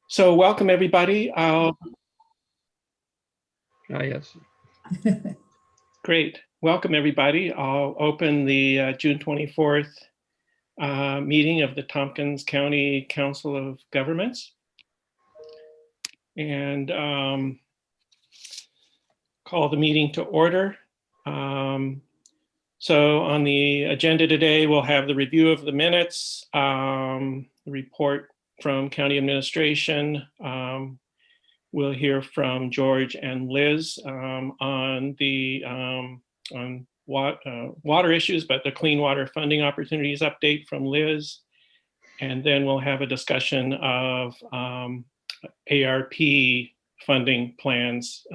So welcome everybody. Yes. Great. Welcome everybody. I'll open the June 24th meeting of the Tompkins County Council of Governments. And call the meeting to order. So on the agenda today, we'll have the review of the minutes, the report from County Administration. We'll hear from George and Liz on the water issues, but the clean water funding opportunities update from Liz. And then we'll have a discussion of ARP funding plans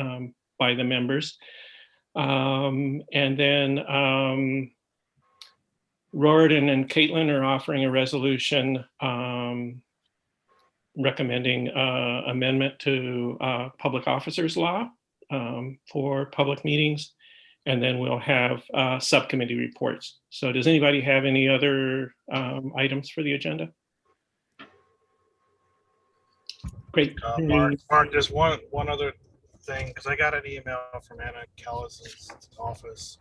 by the members. And then Riordan and Caitlin are offering a resolution recommending amendment to public officers law for public meetings. And then we'll have subcommittee reports. So does anybody have any other items for the agenda? Great. Mark, there's one other thing, because I got an email from Anna Callis's office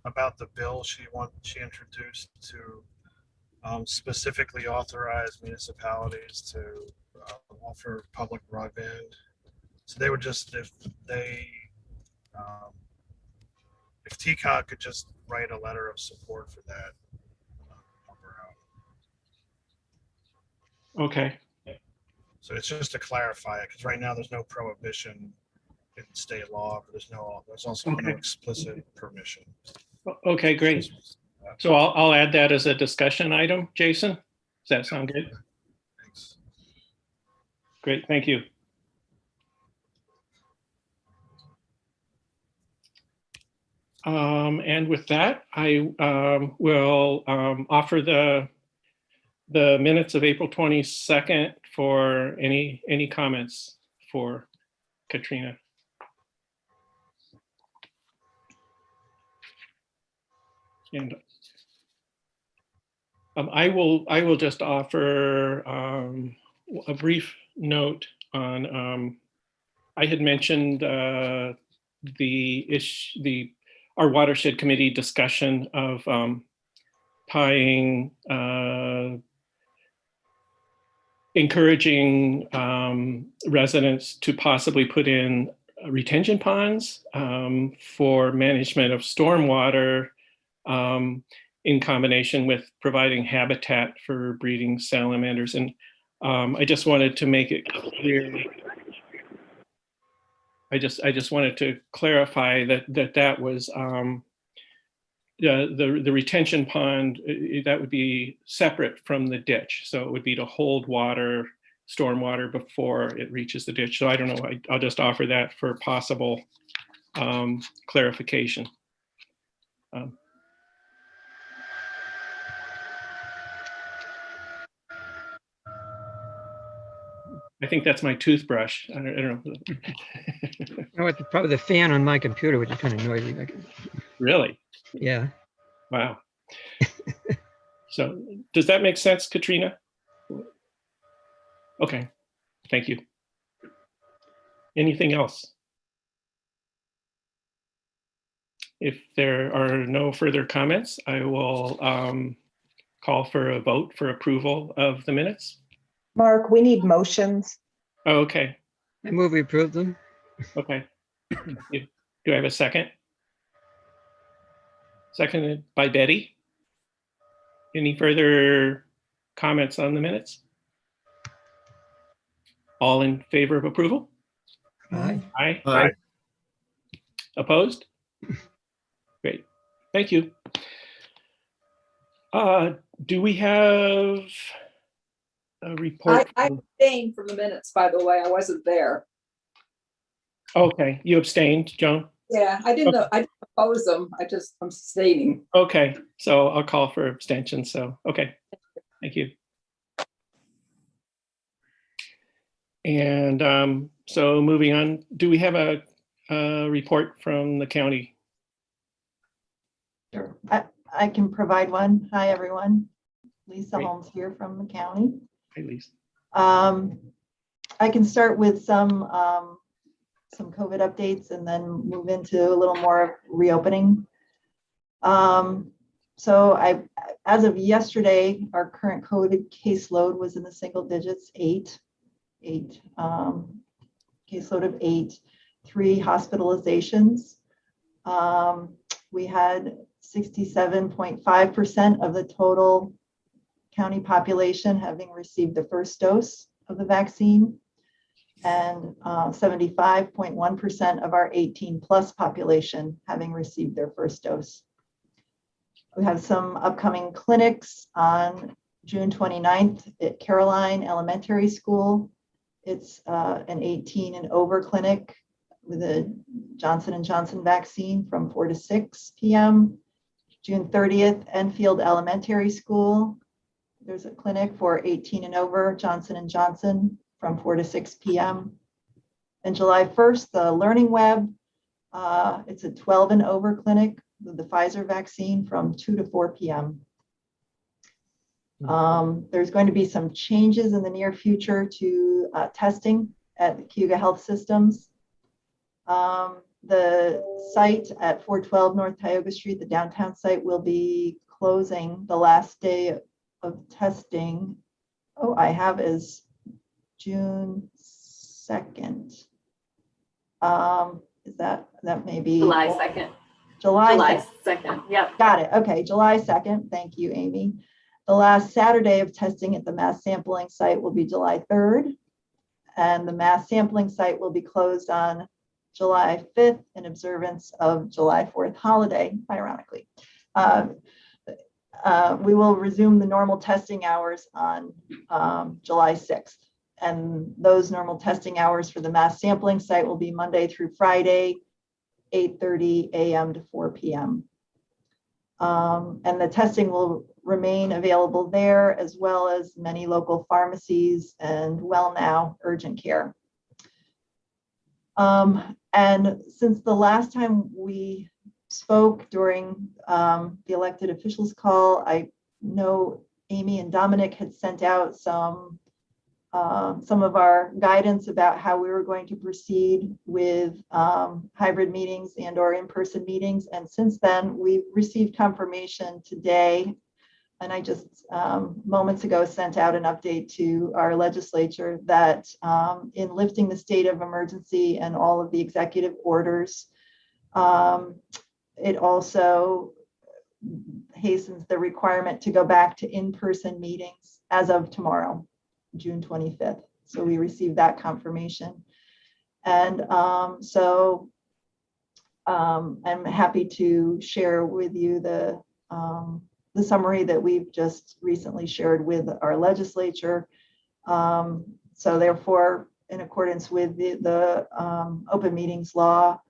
about the bill she introduced to specifically authorize municipalities to offer public broadband. So they would just, if TCOG could just write a letter of support for that. Okay. So it's just to clarify it, because right now there's no prohibition in state law, but there's also no explicit permission. Okay, great. So I'll add that as a discussion item, Jason. Does that sound good? Thanks. Great, thank you. And with that, I will offer the minutes of April 22nd for any comments for Katrina. And I will just offer a brief note on. I had mentioned our watershed committee discussion of tying, encouraging residents to possibly put in retention ponds for management of stormwater, in combination with providing habitat for breeding salamanders. And I just wanted to make it clear. I just wanted to clarify that was the retention pond, that would be separate from the ditch. So it would be to hold water, stormwater before it reaches the ditch. So I don't know, I'll just offer that for possible clarification. I think that's my toothbrush. I don't know. No, it's probably the fan on my computer, which is kind of noisy. Really? Yeah. Wow. So does that make sense, Katrina? Okay, thank you. Anything else? If there are no further comments, I will call for a vote for approval of the minutes. Mark, we need motions. Oh, okay. I move we approve them. Okay. Do I have a second? Seconded by Betty. Any further comments on the minutes? All in favor of approval? Aye. Aye. Aye. Opposed? Great. Thank you. Do we have a report? I abstained from the minutes, by the way. I wasn't there. Okay, you abstained, Joan? Yeah, I didn't know. I didn't oppose them. I'm abstaining. Okay, so I'll call for abstention. So, okay, thank you. And so moving on, do we have a report from the county? Sure. I can provide one. Hi, everyone. Lisa Great. Holmes here from the county. Hi, Lisa. I can start with some COVID updates and then move into a little more reopening. So as of yesterday, our current COVID caseload was in the single digits, eight, caseload of 8, 3 hospitalizations. We had 67.5% of the total county population having received the first dose of the vaccine, and 75.1% of our 18 plus population having received their first dose. We have some upcoming clinics on June 29th at Caroline Elementary School. It's an 18 and over clinic with a Johnson & Johnson vaccine from 4 to 6 p.m. June 30th, Enfield Elementary School. There's a clinic for 18 and over Johnson & Johnson from 4 to 6 p.m. And July 1st, the Learning Web, it's a 12 and over clinic with the Pfizer vaccine from 2 to 4 p.m. There's going to be some changes in the near future to testing at the Cayuga Health Systems. The site at 412 North Tioga Street, the downtown site, will be closing the last day of testing. Oh, I have is June 2nd. Is that may be July 2nd. July 2nd. Yep. Got it. Okay, July 2nd. Thank you, Amy. The last Saturday of testing at the mass sampling site will be July 3rd, and the mass sampling site will be closed on July 5th in observance of July 4th holiday, ironically. We will resume the normal testing hours on July 6th. And those normal testing hours for the mass sampling site will be Monday through Friday, 8:30 a.m. to 4 p.m. And the testing will remain available there, as well as many local pharmacies and WellNow urgent care. And since the last time we spoke during the elected officials call, I know Amy and Dominic had sent out some of our guidance about how we were going to proceed with hybrid meetings and or in-person meetings. And since then, we've received confirmation today, and I just moments ago sent out an update to our legislature that in lifting the state of emergency and all of the executive orders, it also hastens the requirement to go back to in-person meetings as of tomorrow, June 25th. So we received that confirmation. And I'm happy to share with you the summary that we've just recently shared with our legislature. So therefore, in accordance with the open meetings law,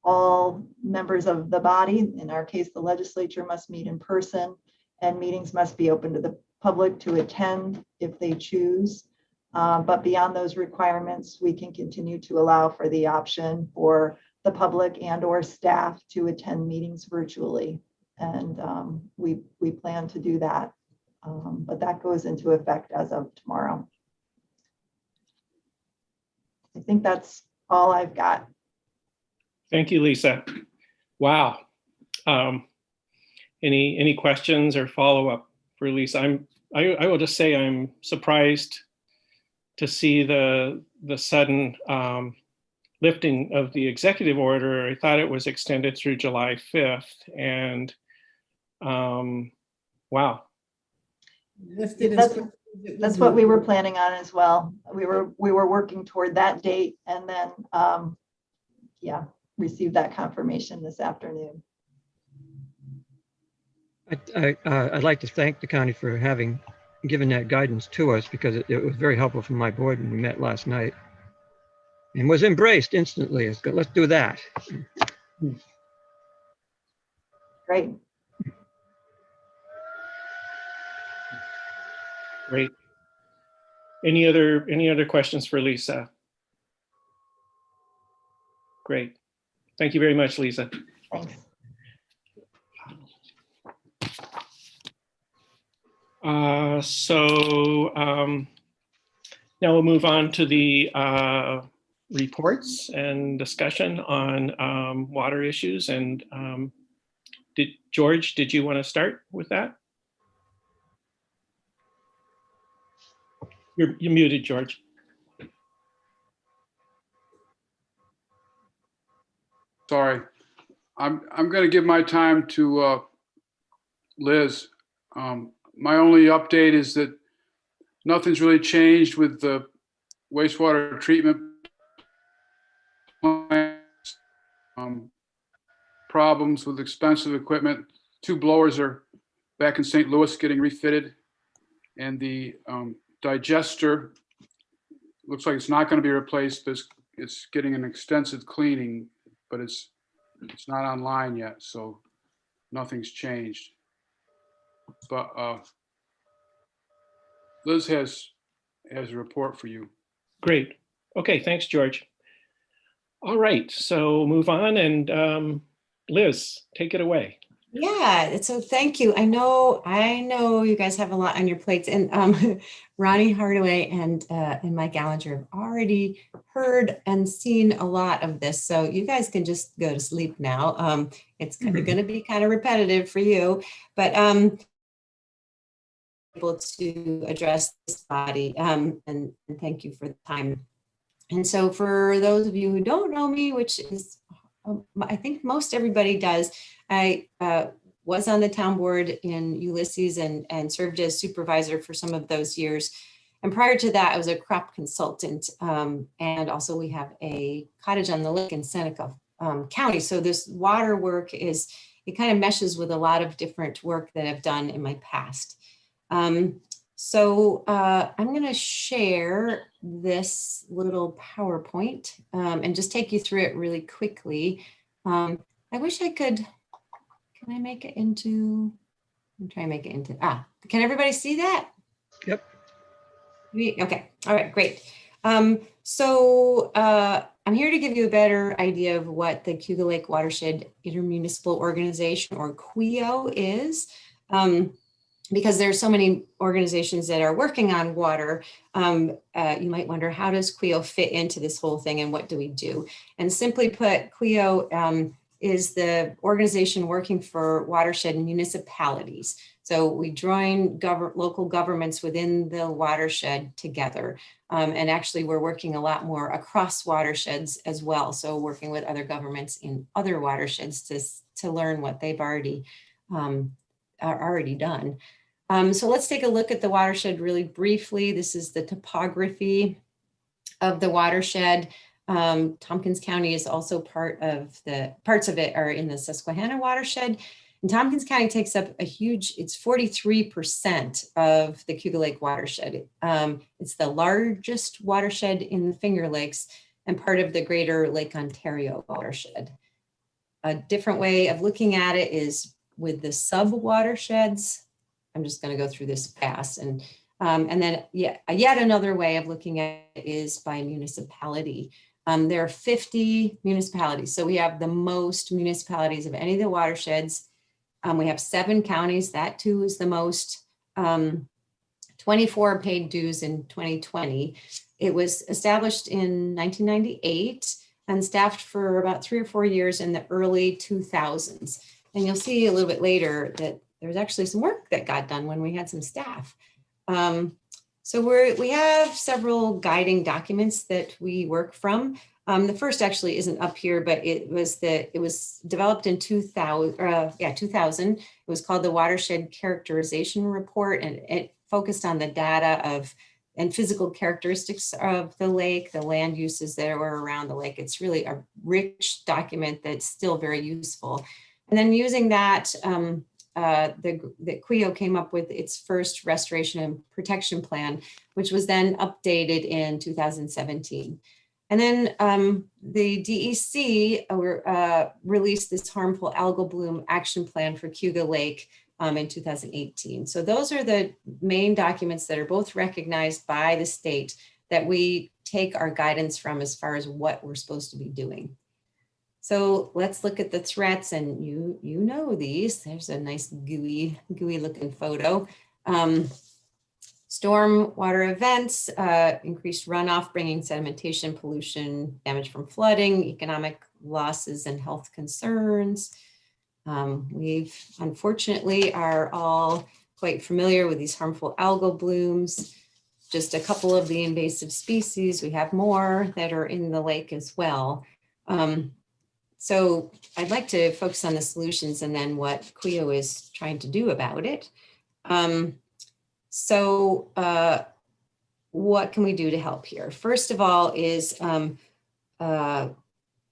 all members of the body, in our case, the legislature, must meet in person, and meetings must be open to the public to attend if they choose. But beyond those requirements, we can continue to allow for the option for the public and or staff to attend meetings virtually. And we plan to do that, but that goes into effect as of tomorrow. I think that's all I've got. Thank you, Lisa. Wow. Any questions or follow-up for Lisa? I will just say I'm surprised to see the sudden lifting of the executive order. I thought it was extended through July 5th, and wow. Lifted That's what we were planning on as well. We were working toward that date, and then received that confirmation this afternoon. I'd like to thank the county for having given that guidance to us, because it was very helpful for my board when we met last night, and was embraced instantly. Let's do that. Great. Great. Any other questions for Lisa? Great. Thank you very much, Lisa. Thanks. Now we'll move on to the reports and discussion on water issues. And George, did you want to start with that? You're muted, George. Sorry, I'm going to give my time to Liz. My only update is that nothing's really changed with the wastewater treatment plants. Problems with expensive equipment. 2 blowers are back in St. Louis getting refitted, and the digester looks like it's not going to be replaced, but it's getting an extensive cleaning, but it's not online yet, so nothing's changed. But Liz has a report for you. Great. Okay, thanks, George. All right, so move on, and Liz, take it away. Yeah, so thank you. I know you guys have a lot on your plates, and Ronnie Hardaway and Mike Gallagher have already heard and seen a lot of this, so you guys can just go to sleep now. It's going to be kind of repetitive for you, but able to address this body, and thank you for the time. And so for those of you who don't know me, which is I think most everybody does, I was on the town board in Ulysses and served as supervisor for some of those years. And prior to that, I was a crop consultant. And also we have a cottage on the lake in Seneca County. So this water work it kind of meshes with a lot of different work that I've done in my past. So I'm going to share this little PowerPoint and just take you through it really quickly. I wish I could, can I make it into, I'm trying to make it into, can everybody see that? Yep. Okay, all right, great. So I'm here to give you a better idea of what the Cayuga Lake Watershed Intermunicipal Organization, or CWIO, is. Because there are so many organizations that are working on water, you might wonder, how does CWIO fit into this whole thing and what do we do? And simply put, CWIO is the organization working for watershed municipalities. So we join local governments within the watershed together. And actually we're working a lot more across watersheds as well. So working with other governments in other watersheds to learn what they've already done. So let's take a look at the watershed really briefly. This is the topography of the watershed. Tompkins County is also parts of it are in the Susquehanna watershed. And Tompkins County takes up it's 43% of the Cayuga Lake watershed. It's the largest watershed in the Finger Lakes and part of the greater Lake Ontario watershed. A different way of looking at it is with the sub watersheds. I'm just going to go through this fast, and then yet another way of looking at it is by municipality. There are 50 municipalities, so we have the most municipalities of any of the watersheds. We have 7 counties, that too is the most. 24 paid dues in 2020. It was established in 1998 and staffed for about 3 or 4 years in the early 2000s. And you'll see a little bit later that there's actually some work that got done when we had some staff. So we have several guiding documents that we work from. The first actually isn't up here, but it was developed in 2000. It was called the Watershed Characterization Report, and it focused on the data and physical characteristics of the lake, the land uses that were around the lake. It's really a rich document that's still very useful. And then using that, the CWIO came up with its first restoration and protection plan, which was then updated in 2017. And then the DEC released this harmful algal bloom action plan for Cayuga Lake in 2018. So those are the main documents that are both recognized by the state that we take our guidance from as far as what we're supposed to be doing. So let's look at the threats, and you know these. There's a nice gooey looking photo. Storm water events, increased runoff, bringing sedimentation, pollution, damage from flooding, economic losses, and health concerns. We've unfortunately are all quite familiar with these harmful algal blooms. Just a couple of the invasive species. We have more that are in the lake as well. So I'd like to focus on the solutions and then what CWIO is trying to do about it. What can we do to help here? First of all is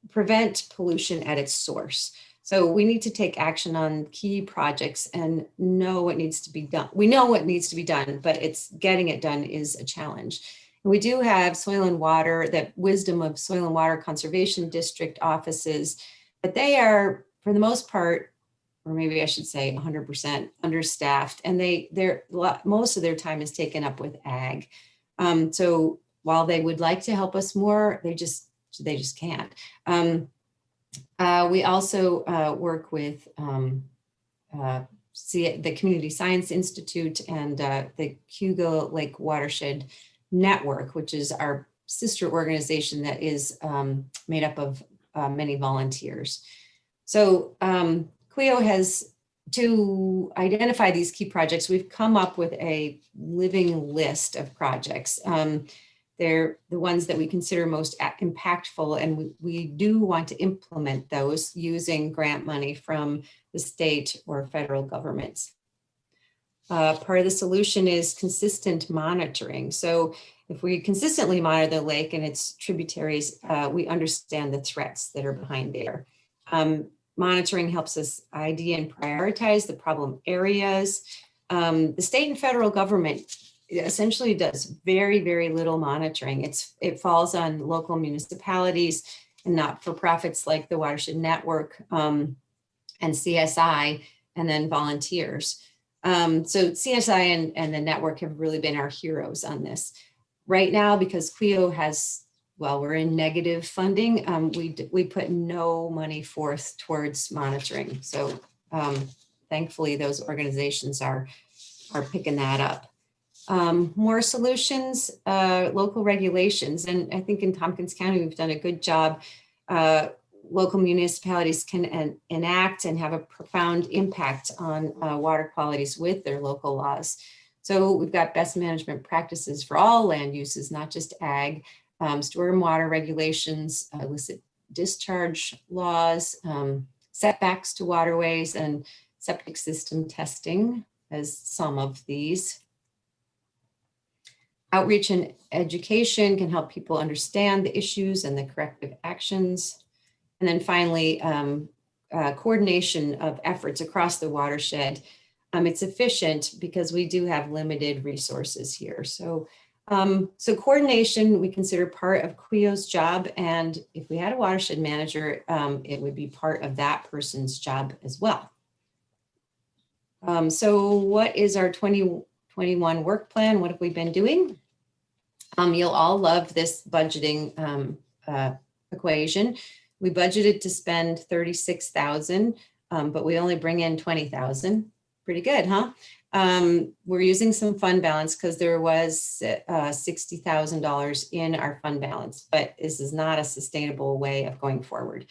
prevent pollution at its source. So we need to take action on key projects and know what needs to be done. We know what needs to be done, but it's getting it done is a challenge. And we do have soil and water, that wisdom of soil and water conservation district offices, but they are, for the most part, or maybe I should say 100% understaffed, and most of their time is taken up with ag. So while they would like to help us more, they just can't. We also work with the Community Science Institute and the Hugo Lake Watershed Network, which is our sister organization that is made up of many volunteers. So CWIO has, to identify these key projects, we've come up with a living list of projects. They're the ones that we consider most impactful, and we do want to implement those using grant money from the state or federal governments. Part of the solution is consistent monitoring. So if we consistently monitor the lake and its tributaries, we understand the threats that are behind there. Monitoring helps us ID and prioritize the problem areas. The state and federal government essentially does very, very little monitoring. It falls on local municipalities and not-for-profits like the Watershed Network and CSI, and then volunteers. So CSI and the network have really been our heroes on this. Right now, because CWIO has, well, we're in negative funding, we put no money forth towards monitoring. So thankfully, those organizations are picking that up. More solutions, local regulations. And I think in Tompkins County, we've done a good job. Local municipalities can enact and have a profound impact on water qualities with their local laws. So we've got best management practices for all land uses, not just ag, stormwater regulations, illicit discharge laws, setbacks to waterways, and septic system testing as some of these. Outreach and education can help people understand the issues and the corrective actions. And then finally, coordination of efforts across the watershed. It's efficient because we do have limited resources here. So, so coordination we consider part of CWIO's job. And if we had a watershed manager, it would be part of that person's job as well. So what is our 2021 work plan? What have we been doing? You'll all love this budgeting equation. We budgeted to spend 36,000, but we only bring in 20,000. Pretty good, huh? We're using some fund balance because there was $60,000 in our fund balance, but this is not a sustainable way of going forward.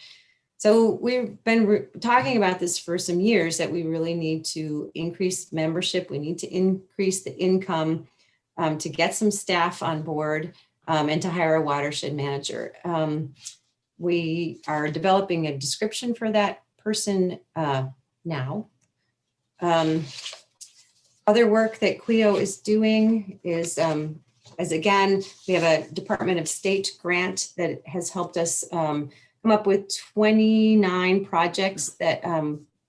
So we've been talking about this for some years, that we really need to increase membership. We need to increase the income to get some staff on board and to hire a watershed manager. We are developing a description for that person now. Other work that CWIO is doing is, as again, we have a Department of State grant that has helped us come up with 29 projects that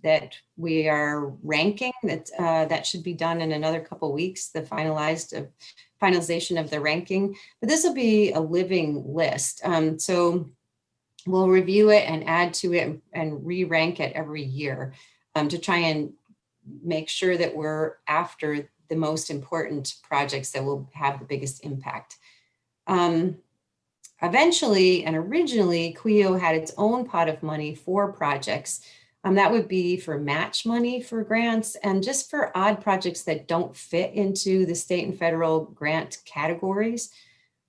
that we are ranking. That should be done in another couple of weeks, the finalization of the ranking. But this will be a living list. So we'll review it and add to it and re-rank it every year to try and make sure that we're after the most important projects that will have the biggest impact. Eventually and originally, CWIO had its own pot of money for projects. That would be for match money for grants and just for odd projects that don't fit into the state and federal grant categories.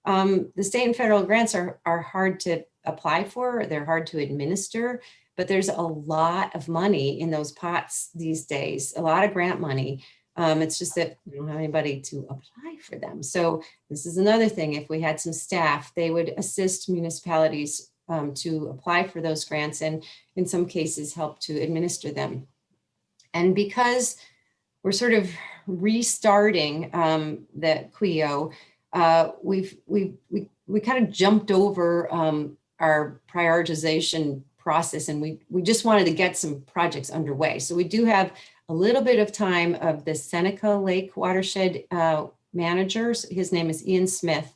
The state and federal grants are hard to apply for, they're hard to administer, but there's a lot of money in those pots these days, a lot of grant money. It's just that we don't have anybody to apply for them. So this is another thing. If we had some staff, they would assist municipalities to apply for those grants and in some cases help to administer them. And because we're sort of restarting the QIO, we kind of jumped over our prioritization process, and we just wanted to get some projects underway. So we do have a little bit of time of the Seneca Lake watershed manager. His name is Ian Smith,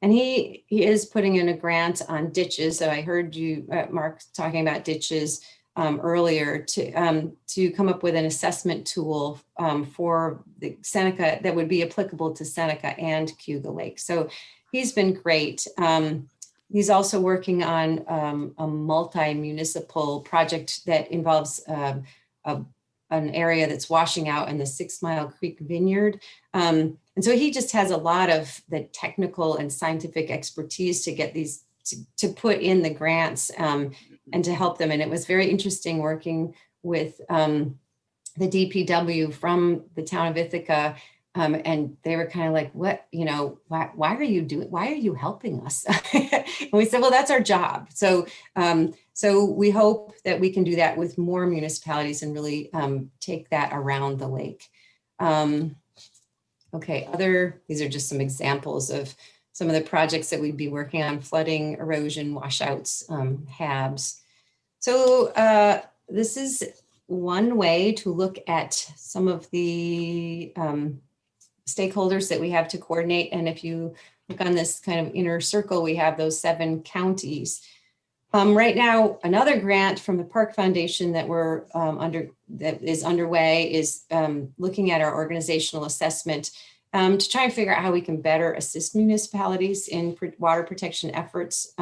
and he is putting in a grant on ditches. So I heard you, Mark, talking about ditches earlier to come up with an assessment tool for the Seneca that would be applicable to Seneca and Cayuga Lake. So he's been great. He's also working on a multi-municipal project that involves an area that's washing out in the 6 Mile Creek Vineyard. And so he just has a lot of the technical and scientific expertise to get these, to put in the grants and to help them. And it was very interesting working with the DPW from the town of Ithaca. And they were kind of like, what, you know, why are you helping us? And we said, well, that's our job. So, so we hope that we can do that with more municipalities and really take that around the lake. Okay, these are just some examples of some of the projects that we'd be working on: flooding, erosion, washouts, HABs. So this is one way to look at some of the stakeholders that we have to coordinate. And if you look on this kind of inner circle, we have those 7 counties. Right now, another grant from the Park Foundation that is underway is looking at our organizational assessment to try and figure out how we can better assist municipalities in water protection efforts.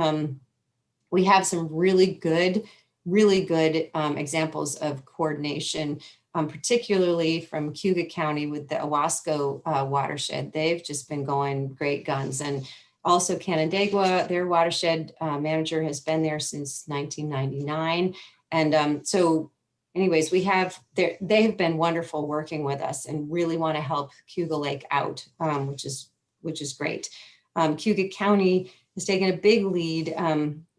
We have some really good examples of coordination, particularly from Cayuga County with the Owasco watershed. They've just been going great guns. And also Canandaigua, their watershed manager has been there since 1999. And so anyways, they have been wonderful working with us and really want to help Cayuga Lake out, which is great. Cayuga County has taken a big lead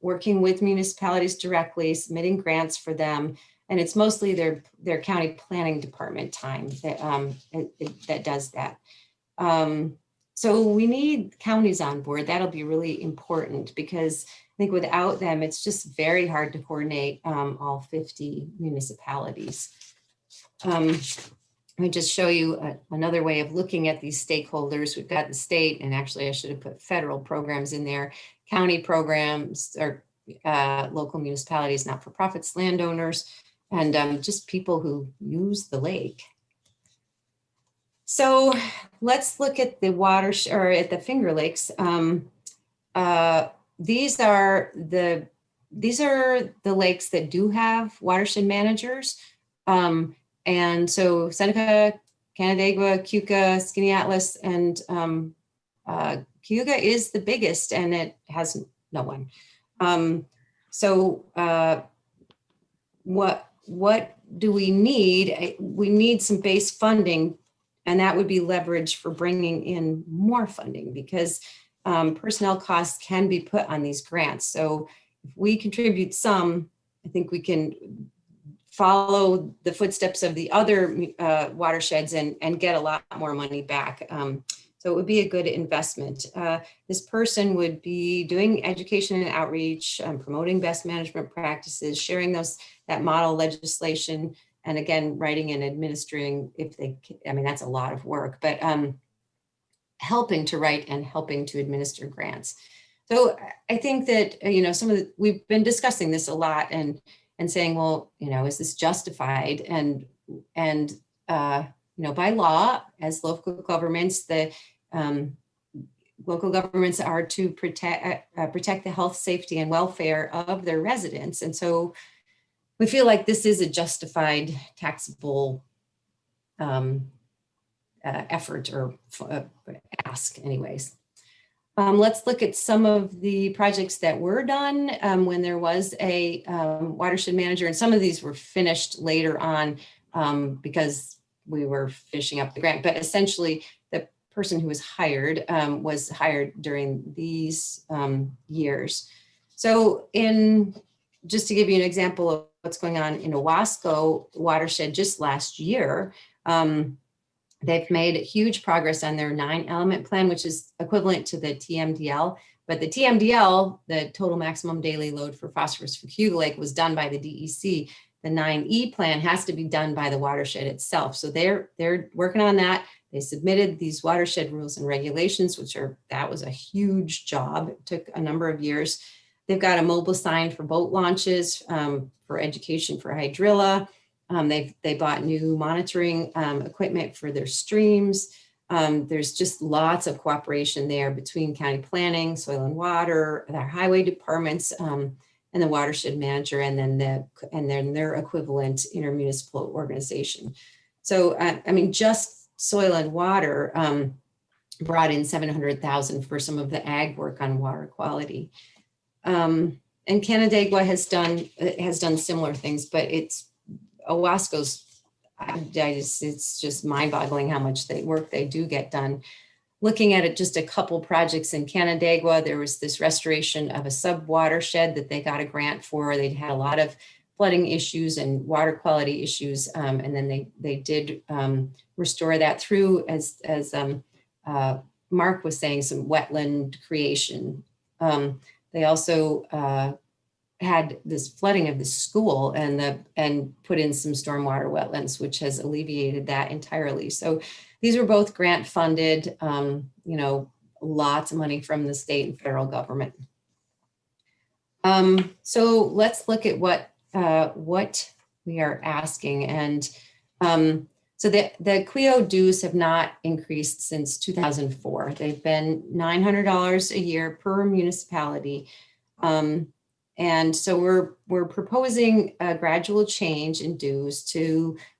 working with municipalities directly, submitting grants for them. And it's mostly their county planning department time that does that. So we need counties on board. That'll be really important because I think without them, it's just very hard to coordinate all 50 municipalities. Let me just show you another way of looking at these stakeholders. We've got the state, and actually I should have put federal programs in there, county programs, or local municipalities, not-for-profits, landowners, and just people who use the lake. So let's look at the watershed, or at the Finger Lakes. These are the lakes that do have watershed managers. And so Seneca, Canandaigua, Cayuga, Skinny Atlas, and Cayuga is the biggest, and it has no one. What do we need? We need some base funding, and that would be leverage for bringing in more funding, because personnel costs can be put on these grants. So if we contribute some, I think we can follow the footsteps of the other watersheds and get a lot more money back. So it would be a good investment. This person would be doing education and outreach, promoting best management practices, sharing that model legislation, and again, writing and administering that's a lot of work, but helping to write and helping to administer grants. So I think that, we've been discussing this a lot and saying, well, is this justified? And by law, as local governments, local governments are to protect the health, safety, and welfare of their residents. And so we feel like this is a justified taxable effort or ask anyways. Let's look at some of the projects that were done when there was a watershed manager, and some of these were finished later on because we were finishing up the grant, but essentially the person who was hired during these years. So just to give you an example of what's going on in Owasco watershed just last year, they've made huge progress on their 9-element plan, which is equivalent to the TMDL. But the TMDL, the total maximum daily load for phosphorus for Cuba Lake, was done by the DEC. The 9E plan has to be done by the watershed itself. So they're working on that. They submitted these watershed rules and regulations, that was a huge job. It took a number of years. They've got a mobile sign for boat launches, for education for hydrilla. They bought new monitoring equipment for their streams. There's just lots of cooperation there between county planning, soil and water, their highway departments, and the watershed manager, and then their equivalent intermunicipal organization. So, I mean, just soil and water brought in $700,000 for some of the ag work on water quality. And Canandaigua has done similar things, but Owasco's, it's just mind-boggling how much work they do get done. Looking at it, just a couple projects in Canandaigua, there was this restoration of a sub-watershed that they got a grant for. They'd had a lot of flooding issues and water quality issues, and then they did restore that through, as Mark was saying, some wetland creation. They also had this flooding of the school and put in some stormwater wetlands, which has alleviated that entirely. So these were both grant funded, lots of money from the state and federal government. So let's look at what we are asking. And so the CWEO dues have not increased since 2004. They've been $900 a year per municipality. And so we're proposing a gradual change in dues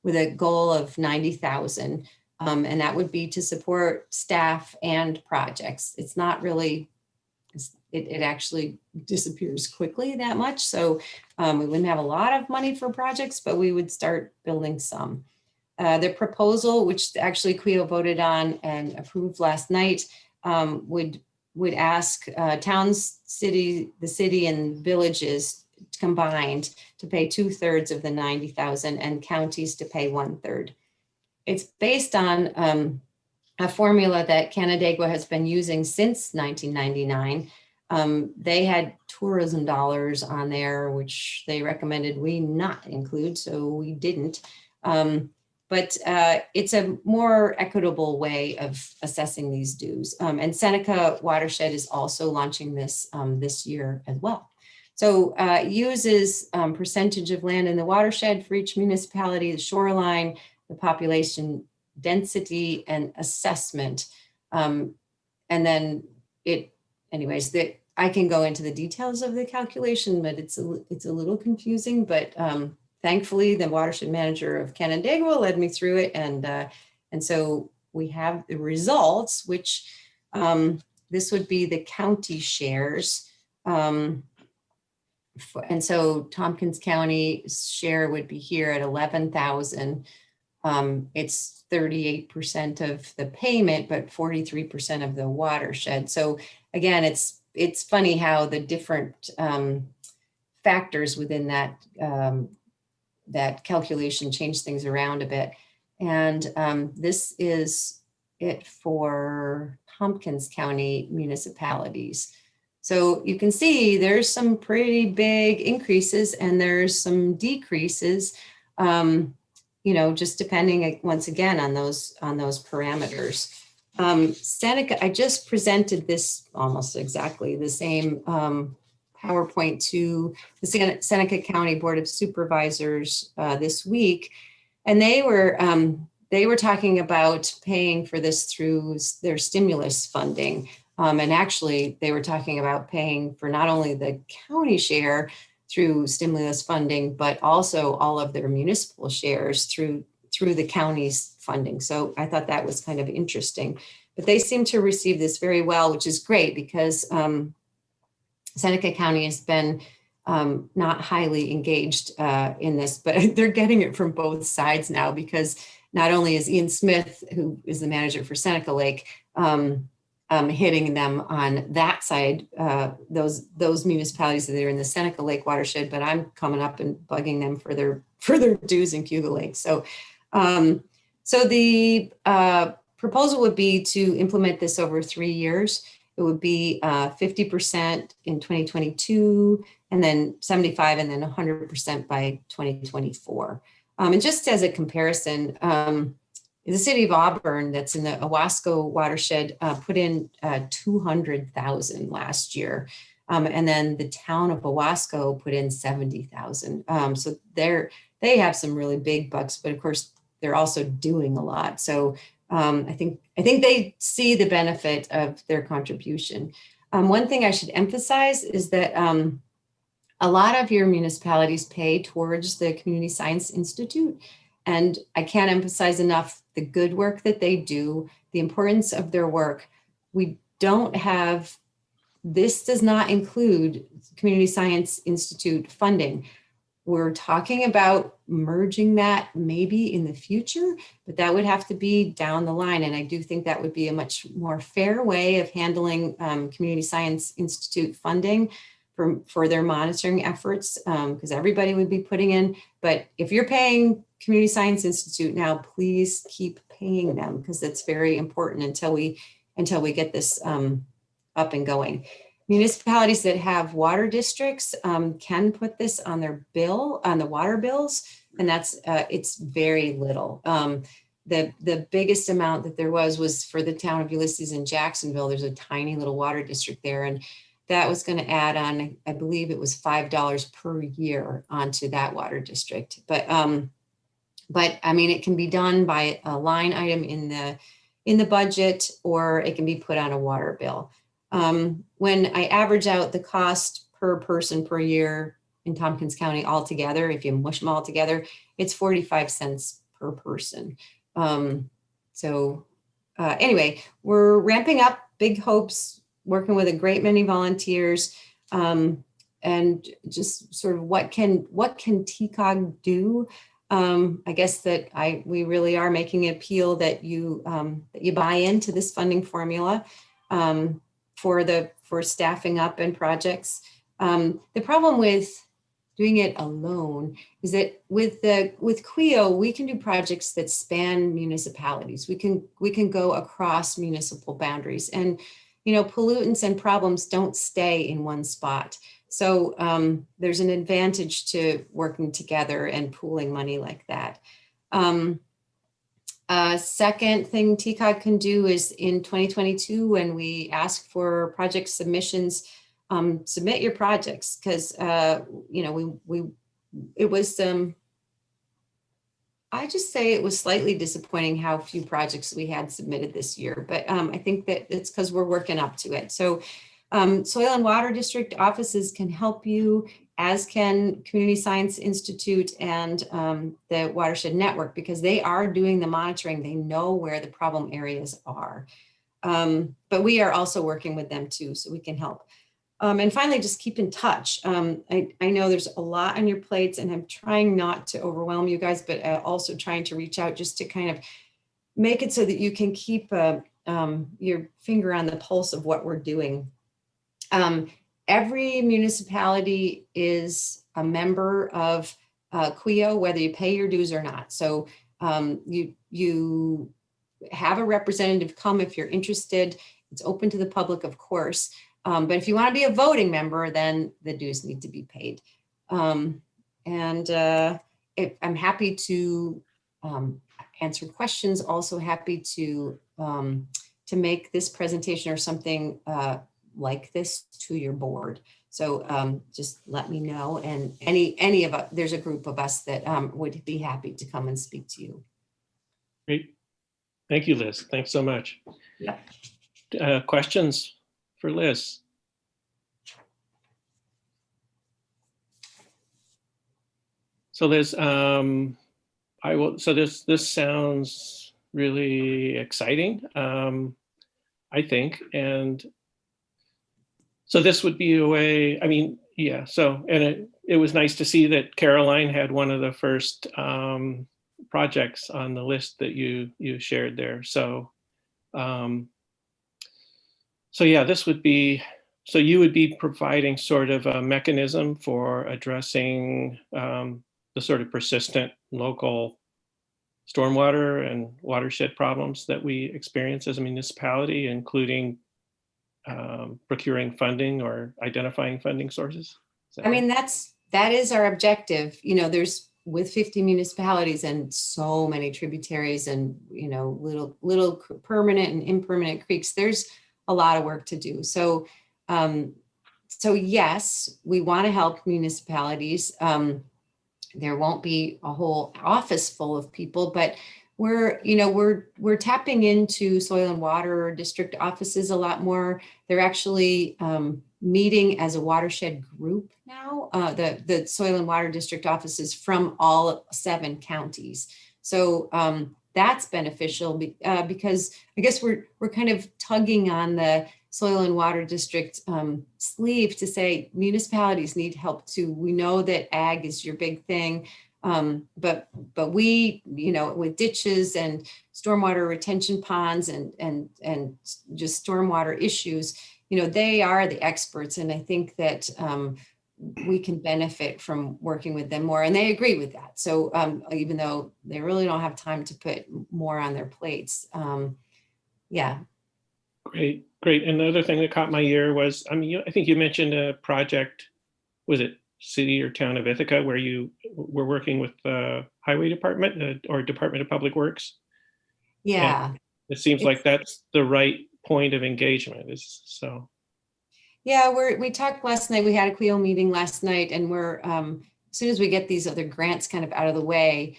with a goal of 90,000. And that would be to support staff and projects. It's not really, it actually disappears quickly that much. So we wouldn't have a lot of money for projects, but we would start building some. The proposal, which actually CWEO voted on and approved last night, would ask towns, the city and villages combined to pay 2/3 of the 90,000 and counties to pay 1/3. It's based on a formula that Canandaigua has been using since 1999. They had tourism dollars on there, which they recommended we not include, so we didn't. But it's a more equitable way of assessing these dues. And Seneca Watershed is also launching this this year as well. So it uses percentage of land in the watershed for each municipality, the shoreline, the population density and assessment. And then I can go into the details of the calculation, but it's a little confusing, but thankfully, the watershed manager of Canandaigua led me through it. And so we have the results, which this would be the county shares. And so Tompkins County's share would be here at 11,000. It's 38% of the payment, but 43% of the watershed. So again, it's funny how the different factors within that calculation change things around a bit. And this is it for Tompkins County municipalities. So you can see there's some pretty big increases and there's some decreases, just depending once again on those parameters. Seneca, I just presented this almost exactly the same PowerPoint to the Seneca County Board of Supervisors this week, and they were talking about paying for this through their stimulus funding, and actually they were talking about paying for not only the county share, through stimulus funding, but also all of their municipal shares through the county's funding. So I thought that was kind of interesting. But they seem to receive this very well, which is great because Seneca County has been not highly engaged in this, but they're getting it from both sides now, because not only is Ian Smith, who is the manager for Seneca Lake, hitting them on that side, those municipalities that are in the Seneca Lake watershed, but I'm coming up and bugging them for their dues in Cuba Lake. So, so the proposal would be to implement this over 3 years. It would be 50% in 2022, and then 75, and then 100% by 2024. And just as a comparison, the city of Auburn, that's in the Owasco watershed, put in 200,000 last year. And then the town of Owasco put in 70,000. So they have some really big bucks, but of course they're also doing a lot. So I think they see the benefit of their contribution. One thing I should emphasize is that a lot of your municipalities pay towards the Community Science Institute. And I can't emphasize enough the good work that they do, the importance of their work. We don't have, this does not include Community Science Institute funding. We're talking about merging that maybe in the future, but that would have to be down the line. And I do think that would be a much more fair way of handling Community Science Institute funding for their monitoring efforts, because everybody would be putting in. But if you're paying Community Science Institute now, please keep paying them, because that's very important until we get this up and going. Municipalities that have water districts can put this on their bill, on the water bills, and that's it's very little. The biggest amount that there was for the town of Ulysses in Jacksonville. There's a tiny little water district there, and that was going to add on, I believe it was $5 per year onto that water district. But I mean, it can be done by a line item in the budget, or it can be put on a water bill. When I average out the cost per person per year in Tompkins County altogether, if you mush them all together, it's 45 cents per person. Anyway, we're ramping up, big hopes, working with a great many volunteers, and just sort of what can TCOG do? I guess that we really are making an appeal that you buy into this funding formula for staffing up and projects. The problem with doing it alone is that with CWEO, we can do projects that span municipalities. We can go across municipal boundaries, and pollutants and problems don't stay in one spot. So there's an advantage to working together and pooling money like that. Second thing TCOG can do is in 2022, when we ask for project submissions, submit your projects, because it was I just say it was slightly disappointing how few projects we had submitted this year, but I think that it's because we're working up to it. So Soil and Water District offices can help you, as can Community Science Institute and the Watershed Network, because they are doing the monitoring. They know where the problem areas are. But we are also working with them too, so we can help. And finally, just keep in touch. I know there's a lot on your plates, and I'm trying not to overwhelm you guys, but also trying to reach out just to kind of make it so that you can keep your finger on the pulse of what we're doing. Every municipality is a member of CWEO, whether you pay your dues or not. So you have a representative come if you're interested. It's open to the public, of course. But if you want to be a voting member, then the dues need to be paid. I'm happy to answer questions. Also happy to make this presentation or something like this to your board. So just let me know. And any of us, there's a group of us that would be happy to come and speak to you. Great. Thank you, Liz. Thanks so much. Yeah. Questions for Liz? So there's, this sounds really exciting, I think. And so this would be a way, I mean, yeah, so, and it was nice to see that Caroline had one of the first projects on the list that you shared there. So, so yeah, this would be, so you would be providing sort of a mechanism for addressing the sort of persistent local stormwater and watershed problems that we experience as a municipality, including procuring funding or identifying funding sources? Is that I mean, right? that is our objective. You know, there's with 50 municipalities and so many tributaries and, you know, little permanent and impermanent creeks, there's a lot of work to do. So, so yes, we want to help municipalities. There won't be a whole office full of people, but we're tapping into soil and water district offices a lot more. They're actually meeting as a watershed group now, the soil and water district offices from all 7 counties. So that's beneficial because I guess we're kind of tugging on the soil and water district sleeve to say municipalities need help too. We know that ag is your big thing. But we, you know, with ditches and stormwater retention ponds and just stormwater issues, you know, they are the experts. And I think that we can benefit from working with them more. And they agree with that. So even though they really don't have time to put more on their plates. Yeah. Great, great. And the other thing that caught my ear was, I mean, I think you mentioned a project, was it City or Town of Ithaca, where you were working with the Highway Department or Department of Public Works? Yeah. And it seems like that's the right point of engagement, is so. Yeah, we talked last night. We had a CLEO meeting last night, and we're as soon as we get these other grants kind of out of the way,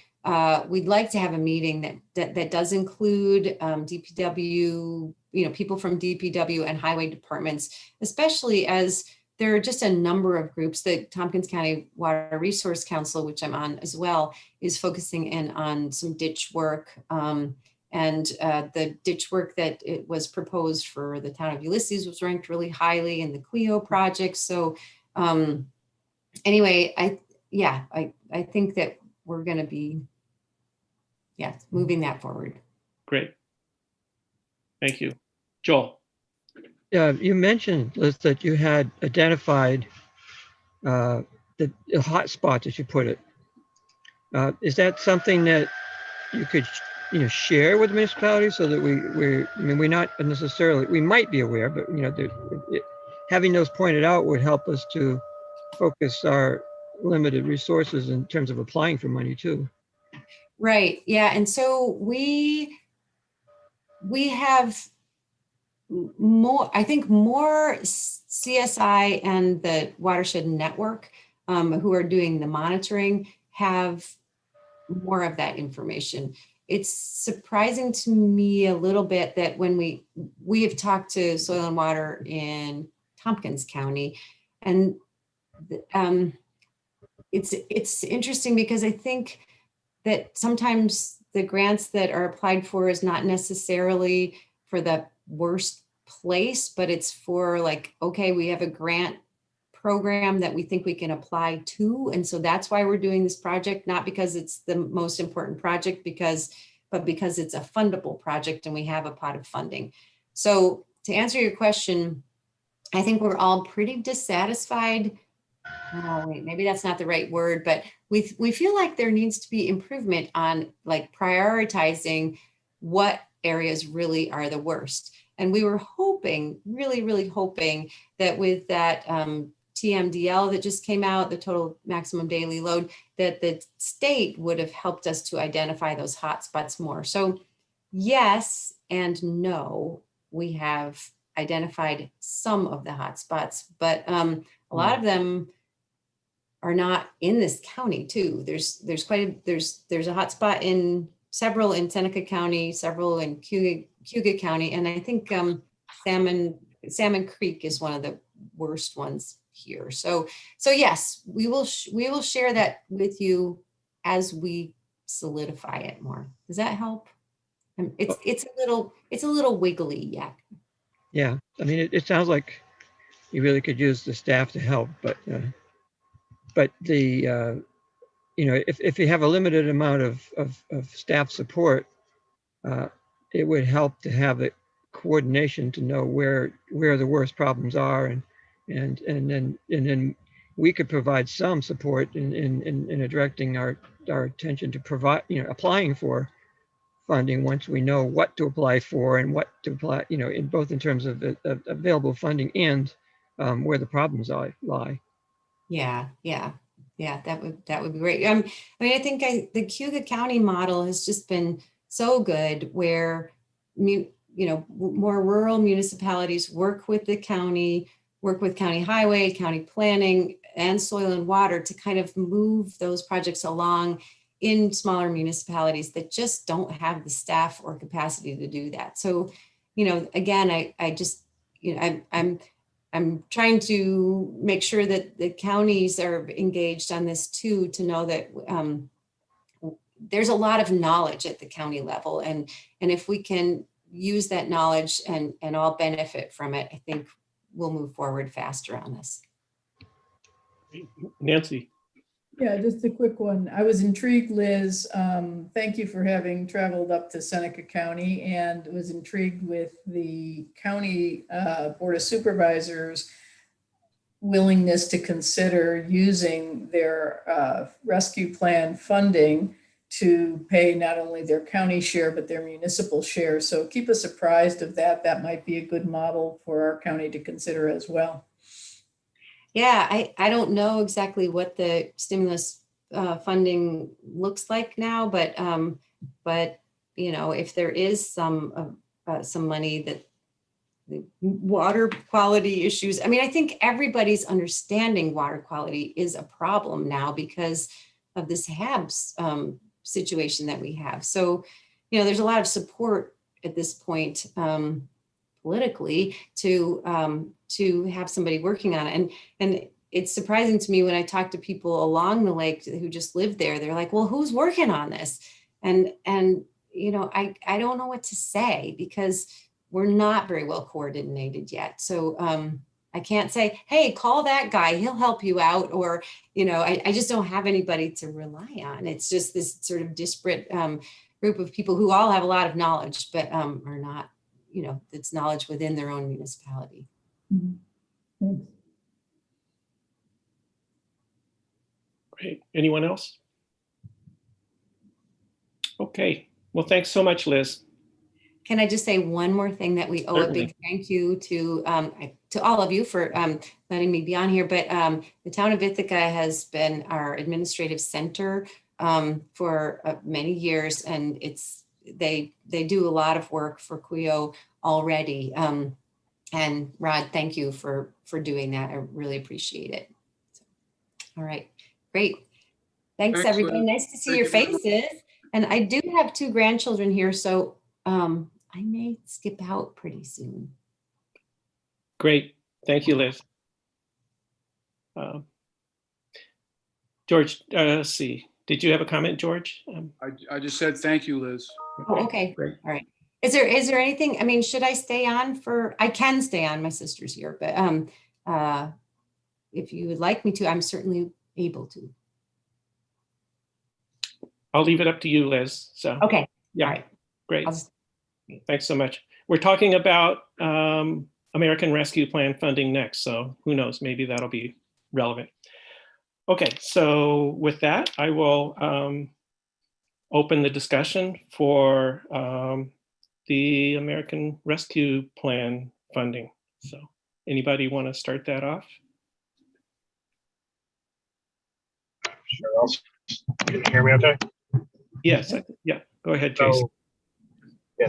we'd like to have a meeting that does include DPW, you know, people from DPW and highway departments, especially as there are just a number of groups. That Tompkins County Water Resource Council, which I'm on as well, is focusing in on some ditch work. And the ditch work that it was proposed for the town of Ulysses was ranked really highly in the CLEO project. So anyway, I think that we're going to be, moving that forward. Great. Thank you. Joel. Yeah, you mentioned, Liz, that you had identified the hot spots, as you put it. Is that something that you could, you know, share with municipalities so that we're not necessarily, we might be aware, but you know, having those pointed out would help us to focus our limited resources in terms of applying for money too. Right. Yeah. And so we have more, I think more CSI and the Watershed Network who are doing the monitoring have more of that information. It's surprising to me a little bit that when we have talked to Soil and Water in Tompkins County, and it's interesting because I think that sometimes the grants that are applied for is not necessarily for the worst place, but it's for like, okay, we have a grant program that we think we can apply to. And so that's why we're doing this project, not because it's the most important project, but because it's a fundable project and we have a pot of funding. So to answer your question, I think we're all pretty dissatisfied. Oh, wait, maybe that's not the right word, but we feel like there needs to be improvement on like prioritizing what areas really are the worst. And we were hoping, really hoping that with that TMDL that just came out, the total maximum daily load, that the state would have helped us to identify those hotspots more. So yes and no, we have identified some of the hotspots, but a lot of them are not in this county too. There's a hotspot in several in Seneca County, several in Cayuga County, and I think Salmon Creek is one of the worst ones here. So yes, we will share that with you as we solidify it more. Does that help? It's a little wiggly yet. Yeah, I mean, it sounds like you really could use the staff to help, but the if you have a limited amount of staff support, it would help to have the coordination to know where the worst problems are, and then we could provide some support in directing our attention to provide, applying for funding once we know what to apply for and what to apply, in both in terms of available funding and where the problems lie. Yeah, that would be great. I mean, I think the Cuyahoga County model has just been so good, where more rural municipalities work with the county, work with county highway, county planning, and soil and water to kind of move those projects along in smaller municipalities that just don't have the staff or capacity to do that. So, again, I just, I'm trying to make sure that the counties are engaged on this too, to know that there's a lot of knowledge at the county level, and if we can use that knowledge and all benefit from it, I think we'll move forward faster on this. Nancy. Yeah, just a quick one. I was intrigued, Liz. Thank you for having traveled up to Seneca County, and was intrigued with the county Board of Supervisors' willingness to consider using their rescue plan funding to pay not only their county share, but their municipal share. So keep us apprised of that. That might be a good model for our county to consider as well. Yeah, I don't know exactly what the stimulus funding looks like now, but if there is some money, that the water quality issues, I mean, I think everybody's understanding water quality is a problem now because of this HABs situation that we have. So, there's a lot of support at this point politically to have somebody working on it. And it's surprising to me when I talk to people along the lake who just live there, they're like, well, who's working on this? And I don't know what to say, because we're not very well coordinated yet. So I can't say, hey, call that guy, he'll help you out. Or, I just don't have anybody to rely on. It's just this sort of disparate group of people who all have a lot of knowledge, but are not, it's knowledge within their own municipality. Mm-hmm. Great. Anyone else? Okay. Well, thanks so much, Liz. Can I just say one more thing, that we owe Certainly. a big thank you to all of you for letting me be on here. But the town of Ithaca has been our administrative center for many years, and they do a lot of work for Cuyo already. And Rod, thank you for doing that. I really appreciate it. So, all right, great. Thanks, everybody. Excellent. Nice to see Thank your you very much. faces. And I do have 2 grandchildren here, so I may skip out pretty soon. Great. Thank you, Liz. George, let's see. Did you have a comment, George? I just said thank you, Liz. Oh, okay. Great. All right. Is there anything, I mean, should I stay on I can stay on, my sister's here, but if you would like me to, I'm certainly able to. I'll leave it up to you, Liz. So, Okay. yeah, All right. great. I'll just- Thanks so much. We're talking about American Rescue Plan funding next, so who knows, maybe that'll be relevant. Okay, so with that, I will open the discussion for the American Rescue Plan funding. So anybody want to start that off? Sure. Can you hear me okay? Yes, yeah, go ahead, Jason.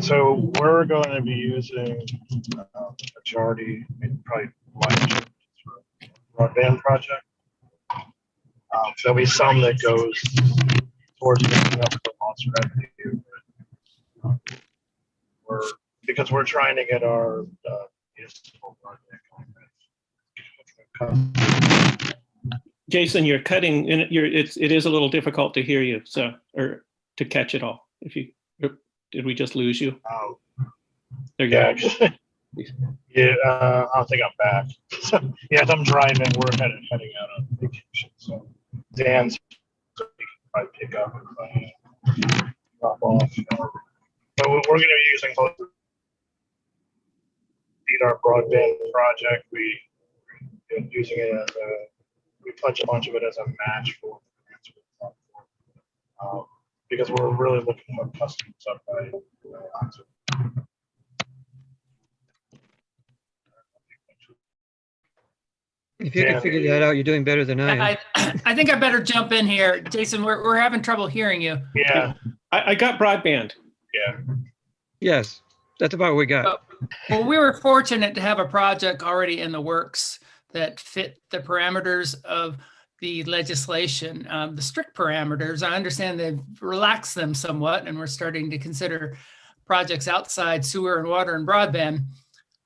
So we're going to be using majority, probably much for broadband project. There'll be some that goes towards making up for lost revenue. Because we're trying to get our municipal broadband contracts. Jason, you're cutting, and it is a little difficult to hear you, so, or to catch it all. Did we just lose you? Oh, There you yeah. go. Yeah, I don't think I'm back. So, yeah, I'm driving. We're heading out on vacation. So Dan's probably pick up and drop off. But we're going to be using both feed our broadband project. We're using it as we pledge a bunch of it as a match for because we're really looking for customers up by If you can figure that out, you're doing better than I am. I think I better jump in here. Jason, we're having trouble hearing you. Yeah, I got broadband. yeah. Yes, that's about what we got. Well, we were fortunate to have a project already in the works that fit the parameters of the legislation, the strict parameters. I understand they've relaxed them somewhat, and we're starting to consider projects outside sewer and water and broadband.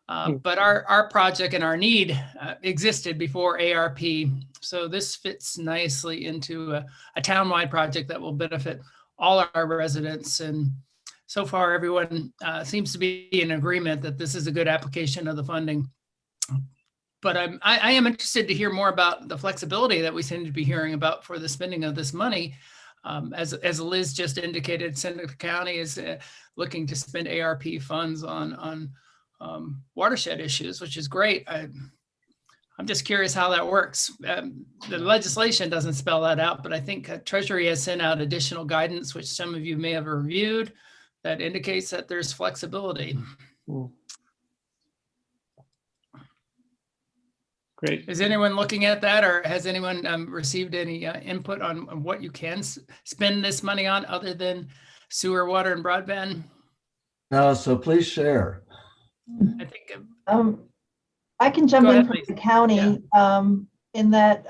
But our project and our need existed before ARP. So this fits nicely into a townwide project that will benefit all our residents. And so far, everyone seems to be in agreement that this is a good application of the funding. But I am interested to hear more about the flexibility that we seem to be hearing about for the spending of this money. As Liz just indicated, Seneca County is looking to spend ARP funds on watershed issues, which is great. I'm just curious how that works. The legislation doesn't spell that out, but I think Treasury has sent out additional guidance, which some of you may have reviewed, that indicates that there's flexibility. Great. Is anyone looking at that, or has anyone received any input on what you can spend this money on other than sewer, water, and broadband? No, so please share. I think I can jump Go in ahead, from please. the county in that.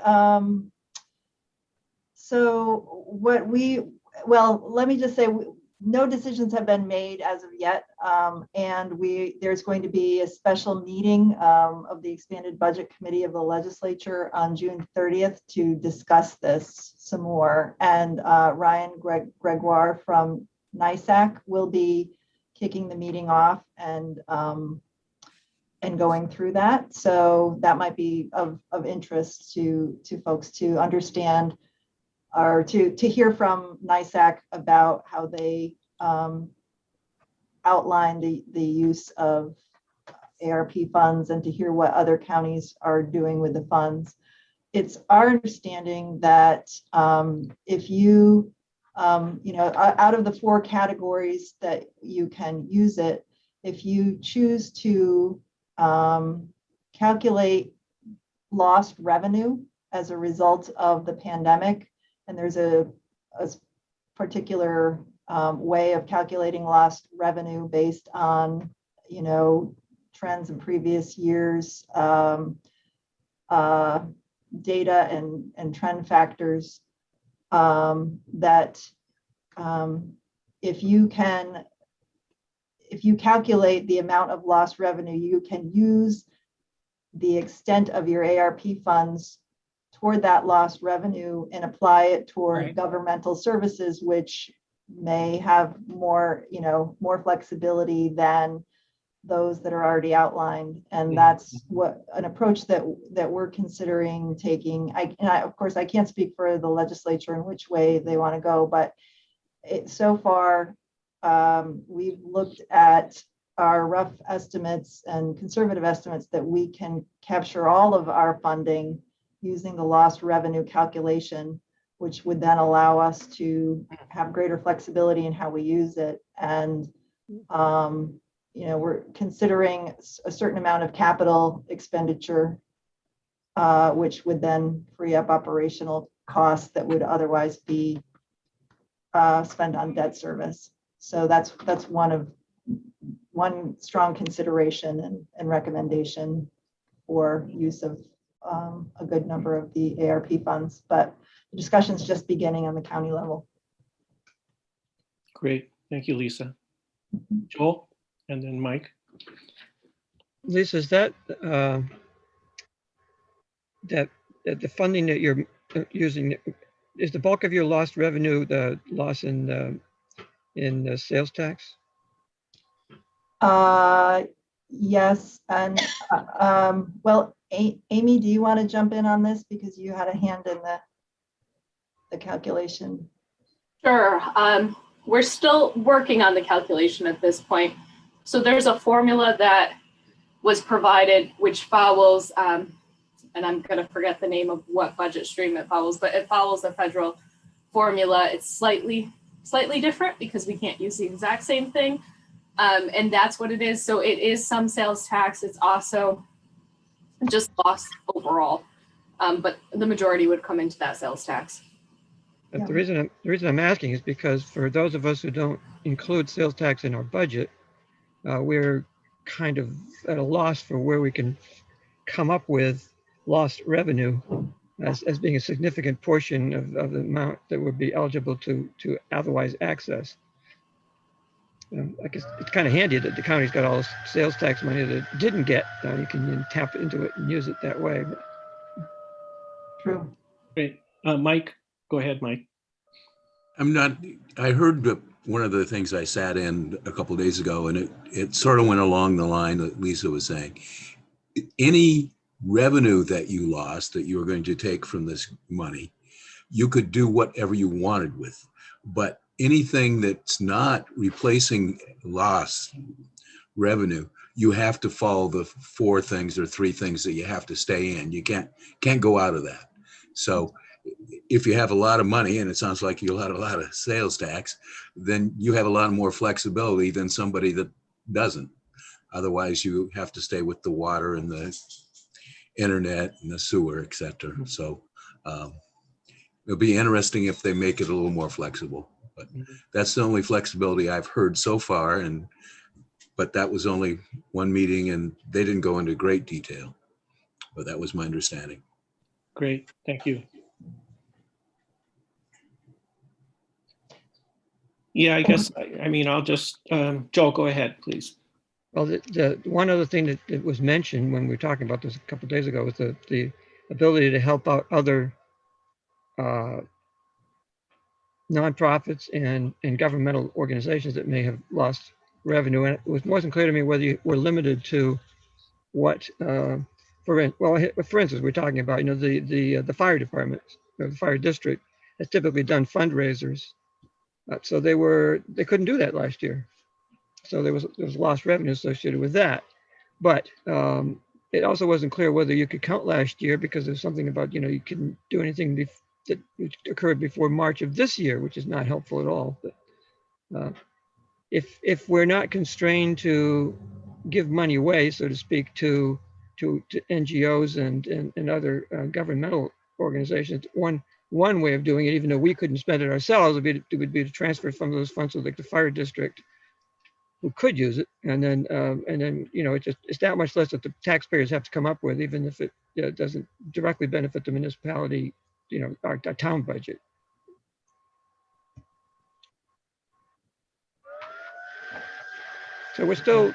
So what let me just say, no decisions have been made as of yet. And there's going to be a special meeting of the expanded budget committee of the legislature on June 30th to discuss this some more. And Ryan Gregoire from NISAC will be kicking the meeting off and going through that. So that might be of interest to folks to understand or to hear from NISAC about how they outline the use of ARP funds and to hear what other counties are doing with the funds. It's our understanding that if you, out of the 4 categories that you can use it, if you choose to calculate lost revenue as a result of the pandemic, and there's a particular way of calculating lost revenue based on, trends in previous years, data and trend factors, that if you calculate the amount of lost revenue, you can use the extent of your ARP funds toward that lost revenue and apply it toward governmental services, which may have more flexibility than those that are already outlined. And that's an approach that we're considering taking. Of course, I can't speak for the legislature in which way they want to go, but so far, we've looked at our rough estimates and conservative estimates that we can capture all of our funding using the lost revenue calculation, which would then allow us to have greater flexibility in how we use it. And, we're considering a certain amount of capital expenditure, which would then free up operational costs that would otherwise be spent on debt service. So that's one strong consideration and recommendation for use of a good number of the ARP funds, but the discussion's just beginning on the county level. Great. Thank you, Lisa. Joel, and then Mike. Lisa, is that the funding that you're using, is the bulk of your lost revenue the loss in sales tax? Yes, and well, Amy, do you want to jump in on this because you had a hand in the calculation? Sure. We're still working on the calculation at this point. So there's a formula that was provided which follows, and I'm going to forget the name of what budget stream it follows, but it follows the federal formula. It's slightly different because we can't use the exact same thing. And that's what it is. So it is some sales tax. It's also just loss overall. But the majority would come into that sales tax. The reason I'm asking is because for those of us who don't include sales tax in our budget, we're kind of at a loss for where we can come up with lost revenue as being a significant portion of the amount that would be eligible to otherwise access. I guess it's kind of handy that the county's got all this sales tax money that it didn't get. You can tap into it and use it that way. True. Great. Mike, go ahead, Mike. I heard one of the things I sat in a couple of days ago, and it sort of went along the line that Lisa was saying. Any revenue that you lost that you were going to take from this money, you could do whatever you wanted with. But anything that's not replacing lost revenue, you have to follow the 4 things or 3 things that you have to stay in. You can't go out of that. So if you have a lot of money, and it sounds like you'll have a lot of sales tax, then you have a lot more flexibility than somebody that doesn't. Otherwise, you have to stay with the water and the internet and the sewer, et cetera. So it'll be interesting if they make it a little more flexible. But that's the only flexibility I've heard so far. But that was only one meeting, and they didn't go into great detail. But that was my understanding. Great, thank you. Yeah, I guess, I mean, I'll just, Joel, go ahead, please. Well, the one other thing that was mentioned when we were talking about this a couple of days ago was the ability to help out other nonprofits and governmental organizations that may have lost revenue. And it wasn't clear to me whether you were limited to what, for instance, we're talking about, the fire department, or the fire district has typically done fundraisers. So they couldn't do that last year. So there was lost revenue associated with that. But it also wasn't clear whether you could count last year because there's something about, you couldn't do anything that occurred before March of this year, which is not helpful at all. But if we're not constrained to give money away, so to speak, to NGOs and other governmental organizations, one way of doing it, even though we couldn't spend it ourselves, would be to transfer some of those funds to like the fire district, who could use it, and then it's that much less that the taxpayers have to come up with, even if it doesn't directly benefit the municipality, our town budget. So we're still.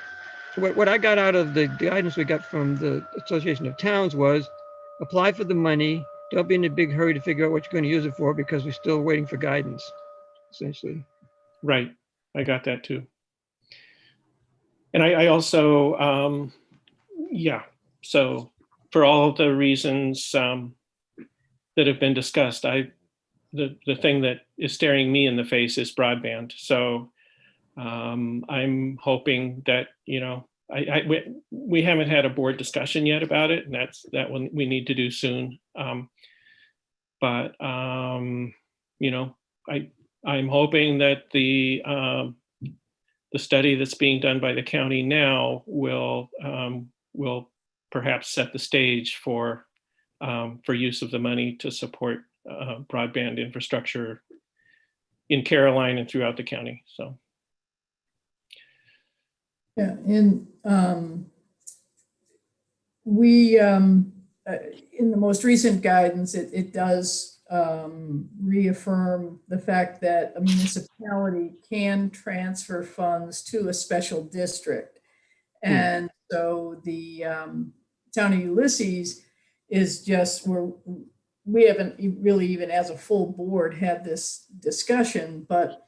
What I got out of the guidance we got from the Association of Towns was apply for the money. Don't be in a big hurry to figure out what you're going to use it for because we're still waiting for guidance, essentially. Right, I got that too. And I also, so for all the reasons that have been discussed, the thing that is staring me in the face is broadband. So I'm hoping that, we haven't had a board discussion yet about it, and that one we need to do soon. But I'm hoping that the study that's being done by the county now will perhaps set the stage for use of the money to support broadband infrastructure in Caroline and throughout the county. So. Yeah, and we, in the most recent guidance, it does reaffirm the fact that a municipality can transfer funds to a special district. And so the town of Ulysses is just, we haven't really even as a full board had this discussion, but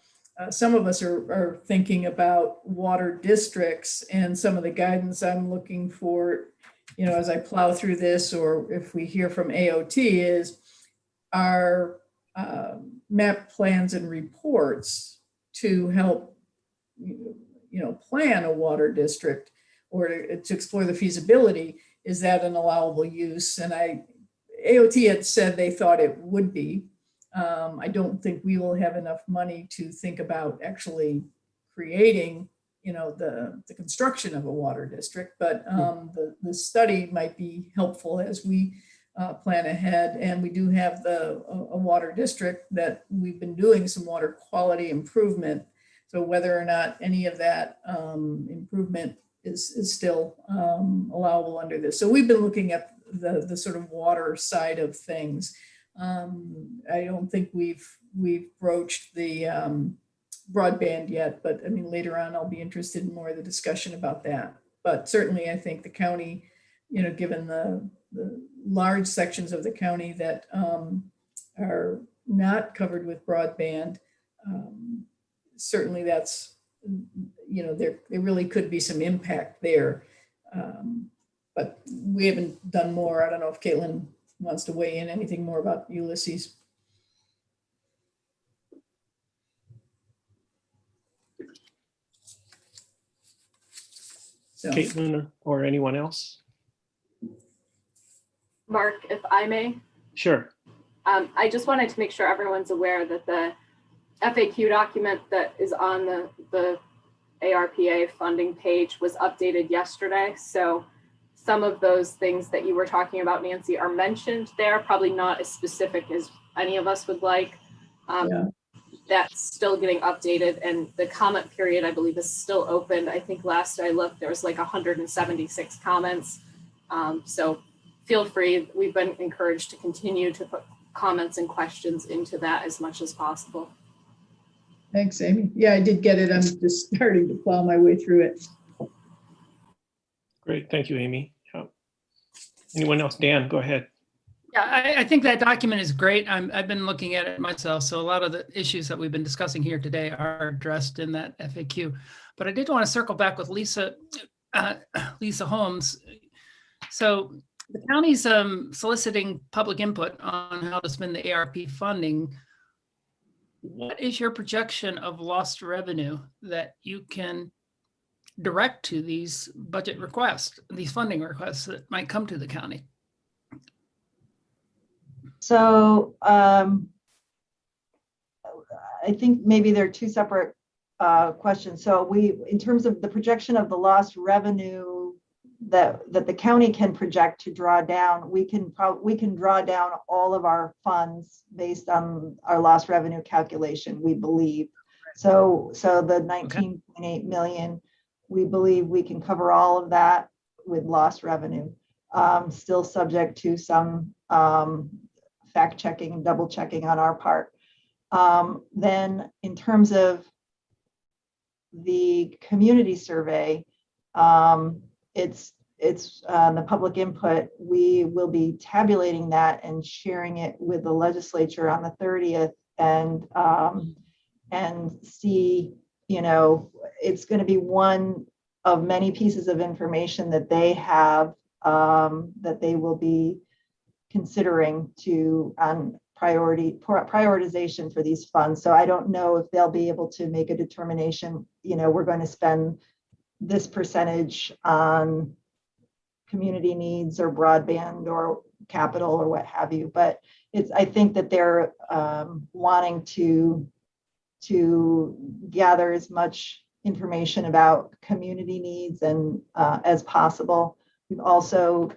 some of us are thinking about water districts, and some of the guidance I'm looking for, you know, as I plow through this, or if we hear from AOT, is our map plans and reports to help, you know, plan a water district, or to explore the feasibility. Is that an allowable use? And AOT had said they thought it would be. I don't think we will have enough money to think about actually creating, you know, the construction of a water district, but the study might be helpful as we plan ahead. And we do have a water district that we've been doing some water quality improvement. So whether or not any of that improvement is still allowable under this. So we've been looking at the sort of water side of things. I don't think we've broached the broadband yet, but I mean, later on, I'll be interested in more of the discussion about that. But certainly I think the county, you know, given the large sections of the county that are not covered with broadband, certainly that's, you know, there really could be some impact there. But we haven't done more. I don't know if Caitlin wants to weigh in anything more about Ulysses. So. Caitlin or anyone else? Mark, if I may. Sure. I just wanted to make sure everyone's aware that the FAQ document that is on the ARPA funding page was updated yesterday. So some of those things that you were talking about, Nancy, are mentioned there, probably not as specific as any of us would like. Yeah. That's still getting updated, and the comment period, I believe, is still open. I think last I looked, there was like 176 comments. So feel free. We've been encouraged to continue to put comments and questions into that as much as possible. Thanks, Amy. Yeah, I did get it. I'm just starting to plow my way through it. Great. Thank you, Amy. Anyone else? Dan, go ahead. Yeah, I think that document is great. I've been looking at it myself. So a lot of the issues that we've been discussing here today are addressed in that FAQ. But I did want to circle back with Lisa Holmes. So the county's soliciting public input on how to spend the ARP funding. What is your projection of lost revenue that you can direct to these budget requests, these funding requests that might come to the county? So I think maybe they're two separate questions. So in terms of the projection of the lost revenue that the county can project to draw down, we can draw down all of our funds based on our lost revenue calculation, we believe. So the 19.8 million, we believe we can cover all of that with lost revenue, still subject to some fact checking and double checking on our part. Then in terms of the community survey, it's the public input. We will be tabulating that and sharing it with the legislature on the 30th, and see, you know, it's going to be one of many pieces of information that they have that they will be considering on prioritization for these funds. So I don't know if they'll be able to make a determination, you know, we're going to spend this percentage on community needs or broadband or capital or what have you. But I think that they're wanting to gather as much information about community needs and as possible. We've also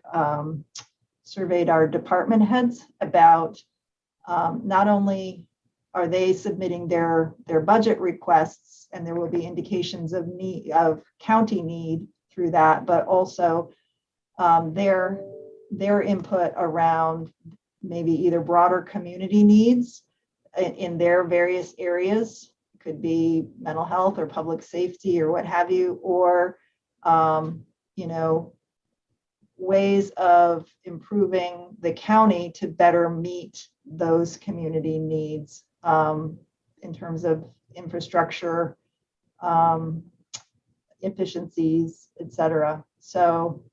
surveyed our department heads about not only are they submitting their budget requests, and there will be indications of need of county need through that, but also their input around maybe either broader community needs in their various areas. It could be mental health or public safety or what have you, or you know, ways of improving the county to better meet those community needs in terms of infrastructure, efficiencies, et cetera. So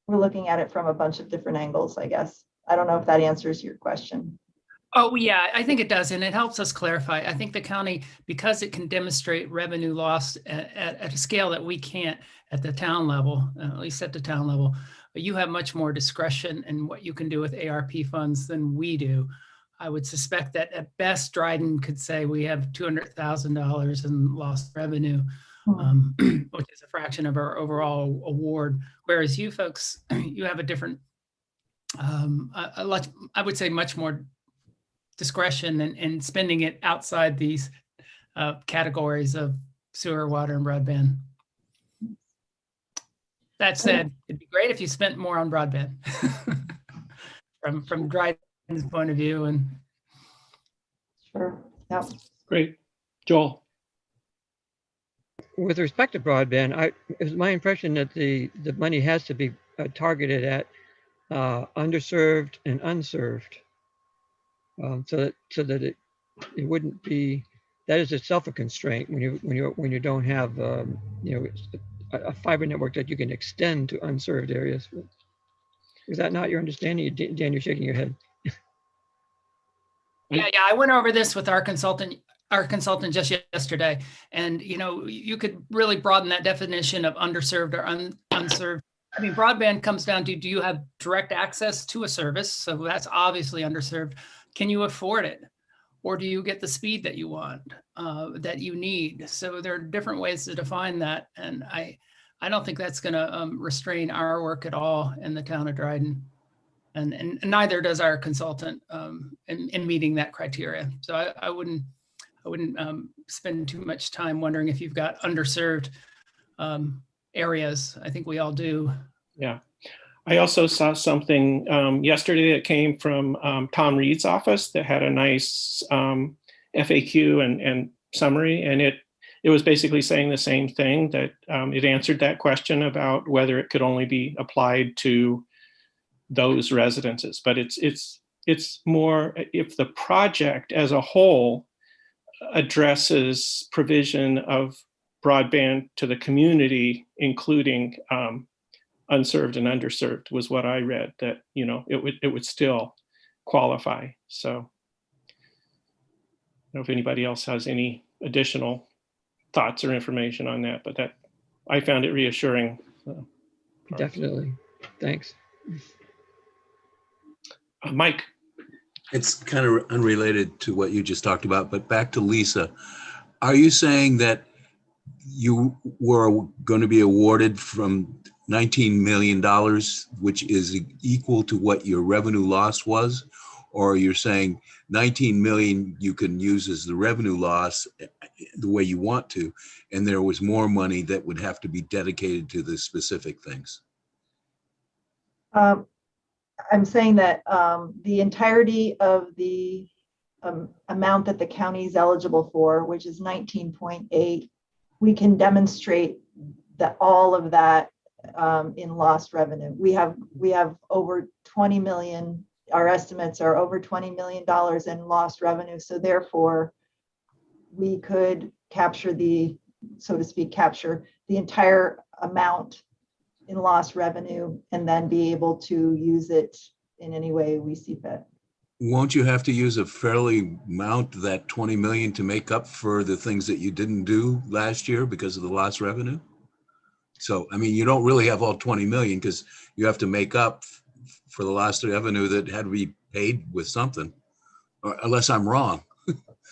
we're looking at it from a bunch of different angles, I guess. I don't know if that answers your question. Oh, yeah, I think it does. And it helps us clarify. I think the county, because it can demonstrate revenue loss at a scale that we can't at the town level, at least at the town level, but you have much more discretion in what you can do with ARP funds than we do. I would suspect that at best Dryden could say we have $200,000 in lost revenue, which is a fraction of our overall award. Whereas you folks, you have a different, a lot, I would say much more discretion and spending it outside these categories of sewer, water, and broadband. That said, it'd be great if you spent more on broadband from Dryden's point of view. And sure, yeah. Great. Joel. With respect to broadband, it was my impression that the money has to be targeted at underserved and unserved, so that it wouldn't be, that is itself a constraint when you don't have a fiber network that you can extend to unserved areas. Is that not your understanding? Dan, you're shaking your head. Yeah, I went over this with our consultant just yesterday, and you could really broaden that definition of underserved or unserved. I mean, broadband comes down to, do you have direct access to a service? So that's obviously underserved. Can you afford it? Or do you get the speed that you want, that you need? So there are different ways to define that. And I don't think that's going to restrain our work at all in the town of Dryden. And neither does our consultant in meeting that criteria. So I wouldn't spend too much time wondering if you've got underserved areas. I think we all do. Yeah. I also saw something yesterday that came from Tom Reed's office that had a nice FAQ and summary, and it was basically saying the same thing, that it answered that question about whether it could only be applied to those residences. But it's more, if the project as a whole addresses provision of broadband to the community, including unserved and underserved, was what I read, that it would still qualify. So I don't know if anybody else has any additional thoughts or information on that, but that I found it reassuring. Definitely. Thanks. Mike. It's kind of unrelated to what you just talked about, but back to Lisa. Are you saying that you were going to be awarded from $19 million, which is equal to what your revenue loss was? Or you're saying 19 million you can use as the revenue loss the way you want to, and there was more money that would have to be dedicated to the specific things? I'm saying that the entirety of the amount that the county is eligible for, which is 19.8, we can demonstrate that all of that in lost revenue. We have over 20 million. Our estimates are over $20 million in lost revenue. So therefore, we could capture so to speak, capture the entire amount in lost revenue and then be able to use it in any way we see fit. Won't you have to use a fairly amount, that 20 million, to make up for the things that you didn't do last year because of the lost revenue? So, I mean, you don't really have all 20 million because you have to make up for the lost revenue that had to be paid with something, or unless I'm wrong.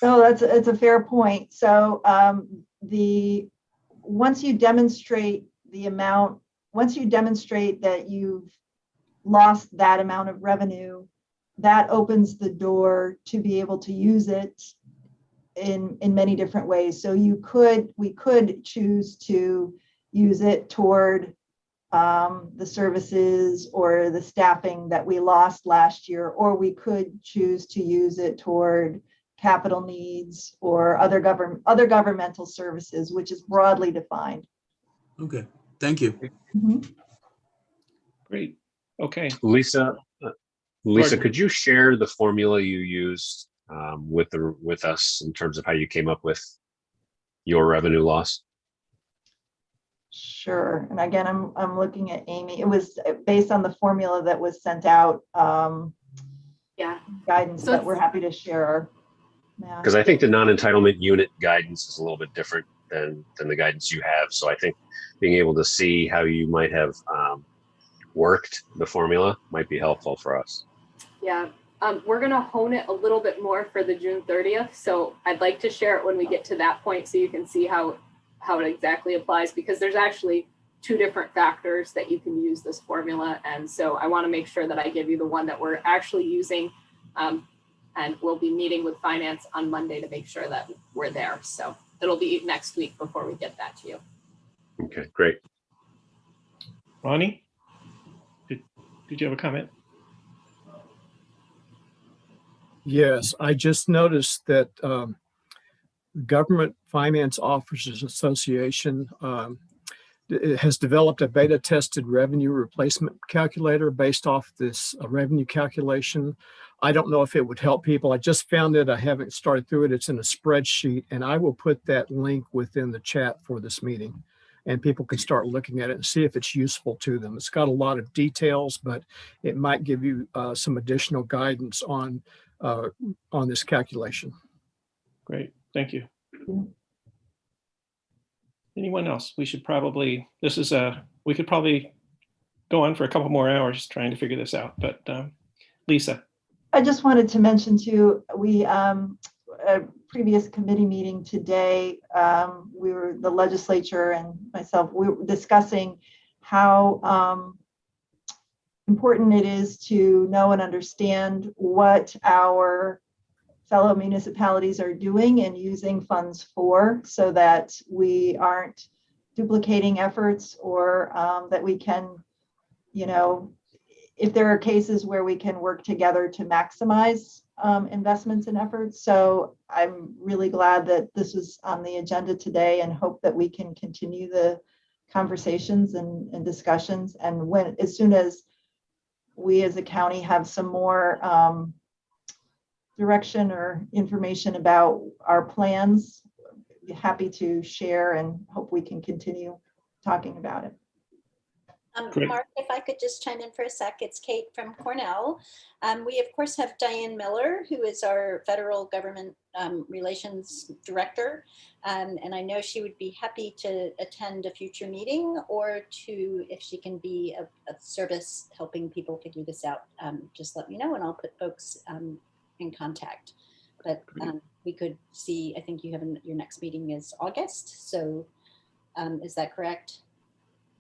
No, it's a fair point. So once you demonstrate that you've lost that amount of revenue, that opens the door to be able to use it in many different ways. So we could choose to use it toward the services or the staffing that we lost last year, or we could choose to use it toward capital needs or other governmental services, which is broadly defined. Okay, thank you. Mm-hmm. Great. Okay. Lisa, Gordon. could you share the formula you used with us in terms of how you came up with your revenue loss? Sure. And again, I'm looking at Amy. It was based on the formula that was sent out. Yeah. Guidance, So but we're happy to share. Because I think the non-entitlement unit guidance is a little bit different than the guidance you have. So I think being able to see how you might have worked the formula might be helpful for us. Yeah, we're gonna hone it a little bit more for the June 30th. So I'd like to share it when we get to that point so you can see how it exactly applies, because there's actually two different factors that you can use this formula. And so I wanna make sure that I give you the one that we're actually using. And we'll be meeting with finance on Monday to make sure that we're there. So it'll be next week before we get that to you. Okay, great. Ronnie, did you have a comment? Yes, I just noticed that Government Finance Officers Association it has developed a beta tested revenue replacement calculator based off this revenue calculation. I don't know if it would help people. I just found it. I haven't started through it. It's in a spreadsheet, and I will put that link within the chat for this meeting, and people can start looking at it and see if it's useful to them. It's got a lot of details, but it might give you some additional guidance on this calculation. Great, thank you. Anyone else? We should probably, we could probably go on for a couple more hours trying to figure this out, but Lisa. I just wanted to mention too, we, a previous committee meeting today, the legislature and myself, we were discussing how important it is to know and understand what our fellow municipalities are doing and using funds for, so that we aren't duplicating efforts, or that we can, if there are cases where we can work together to maximize investments and efforts. So I'm really glad that this was on the agenda today, and hope that we can continue the conversations and discussions. And as soon as we as a county have some more direction or information about our plans, happy to share, and hope we can continue talking about it. Mark, if I could just chime in for a sec, it's Kate from Cornell. We of course have Diane Miller, who is our federal government relations director. And I know she would be happy to attend a future meeting, or if she can be of service helping people figure this out, just let me know and I'll put folks in contact. But we could see, I think you have your next meeting is August. So is that correct?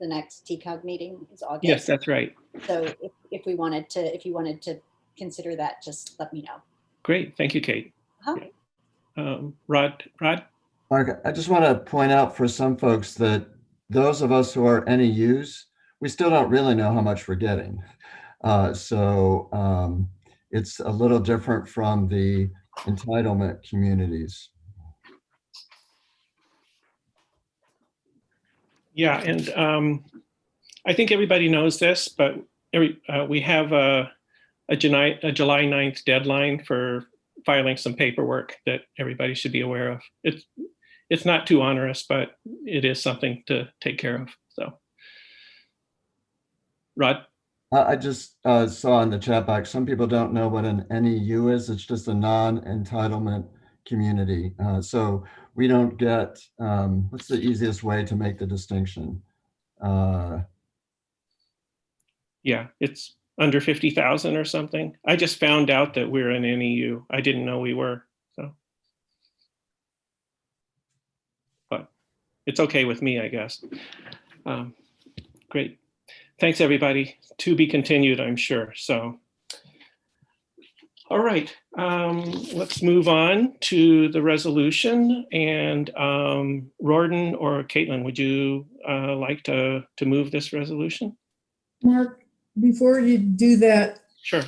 The next TCOG meeting is August. Yes, that's right. So if you wanted to consider that, just let me know. Great, thank you, Kate. Rod? Mark, I just want to point out for some folks that those of us who are NEUs, we still don't really know how much we're getting. So it's a little different from the entitlement communities. Yeah, and I think everybody knows this, but we have a July 9th deadline for filing some paperwork that everybody should be aware of. It's not too onerous, but it is something to take care of. So, Rod? I just saw in the chat box, some people don't know what an NEU is. It's just a non-entitlement community. So we don't get, what's the easiest way to make the distinction? Yeah, it's under 50,000 or something. I just found out that we're an NEU. I didn't know we were, so. But it's okay with me, I guess. Great. Thanks, everybody. To be continued, I'm sure. So, all right, let's move on to the resolution. And Rorden or Caitlin, would you like to move this resolution? Mark, before you do that, sure.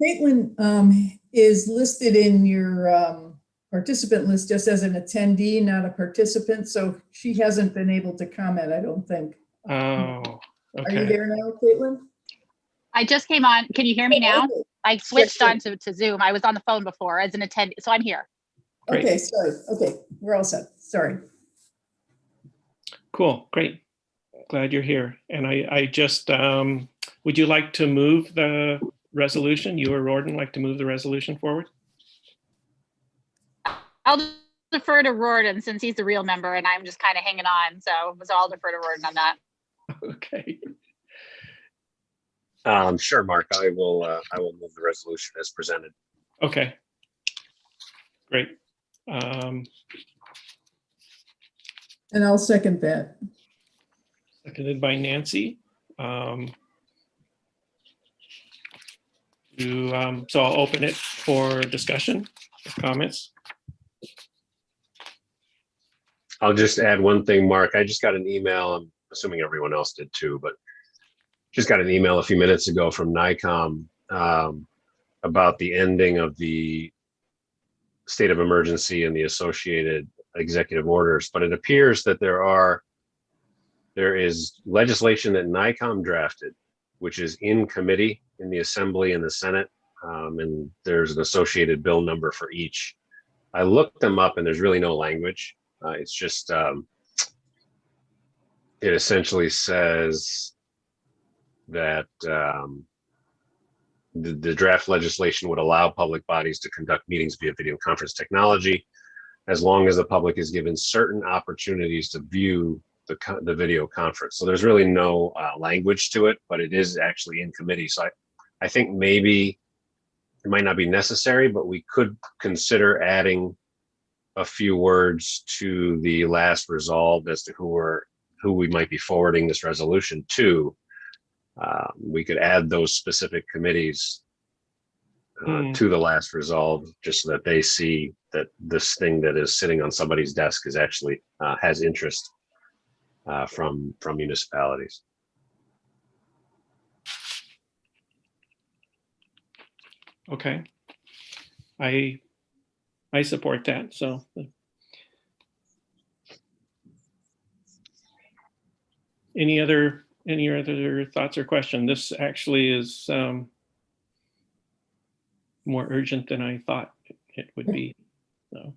Caitlin is listed in your participant list just as an attendee, not a participant. So she hasn't been able to comment, I don't think. Oh, okay. Are you there now, Caitlin? I just came on. Can you hear me now? I switched on to Zoom. I was on the phone before as an attendee, so I'm here. Great. Okay, sorry. Okay, we're all set. Sorry. Cool, great. Glad you're here. And I just, would you like to move the resolution? You or Rorden like to move the resolution forward? I'll defer to Rorden since he's the real member and I'm just kind of hanging on. So I'll defer to Rorden on that. Okay. Sure, Mark. I will move the resolution as presented. Okay. Great. And I'll second that. Seconded by Nancy. So I'll open it for discussion, comments. I'll just add one thing, Mark. I just got an email. I'm assuming everyone else did too, but just got an email a few minutes ago from NICOM about the ending of the state of emergency and the associated executive orders. But it appears that there is legislation that NICOM drafted, which is in committee in the Assembly and the Senate, and there's an associated bill number for each. I looked them up, and there's really no language. It's just it essentially says that the draft legislation would allow public bodies to conduct meetings via video conference technology, as long as the public is given certain opportunities to view the video conference. So there's really no language to it, but it is actually in committee. So I think maybe it might not be necessary, but we could consider adding a few words to the last resolve as to who we might be forwarding this resolution to. We could add those specific committees to the last resolve, just so that they see that this thing that is sitting on somebody's desk is actually has interest from municipalities. Okay. I support that. So any other thoughts or questions? This actually is more urgent than I thought it would be. So,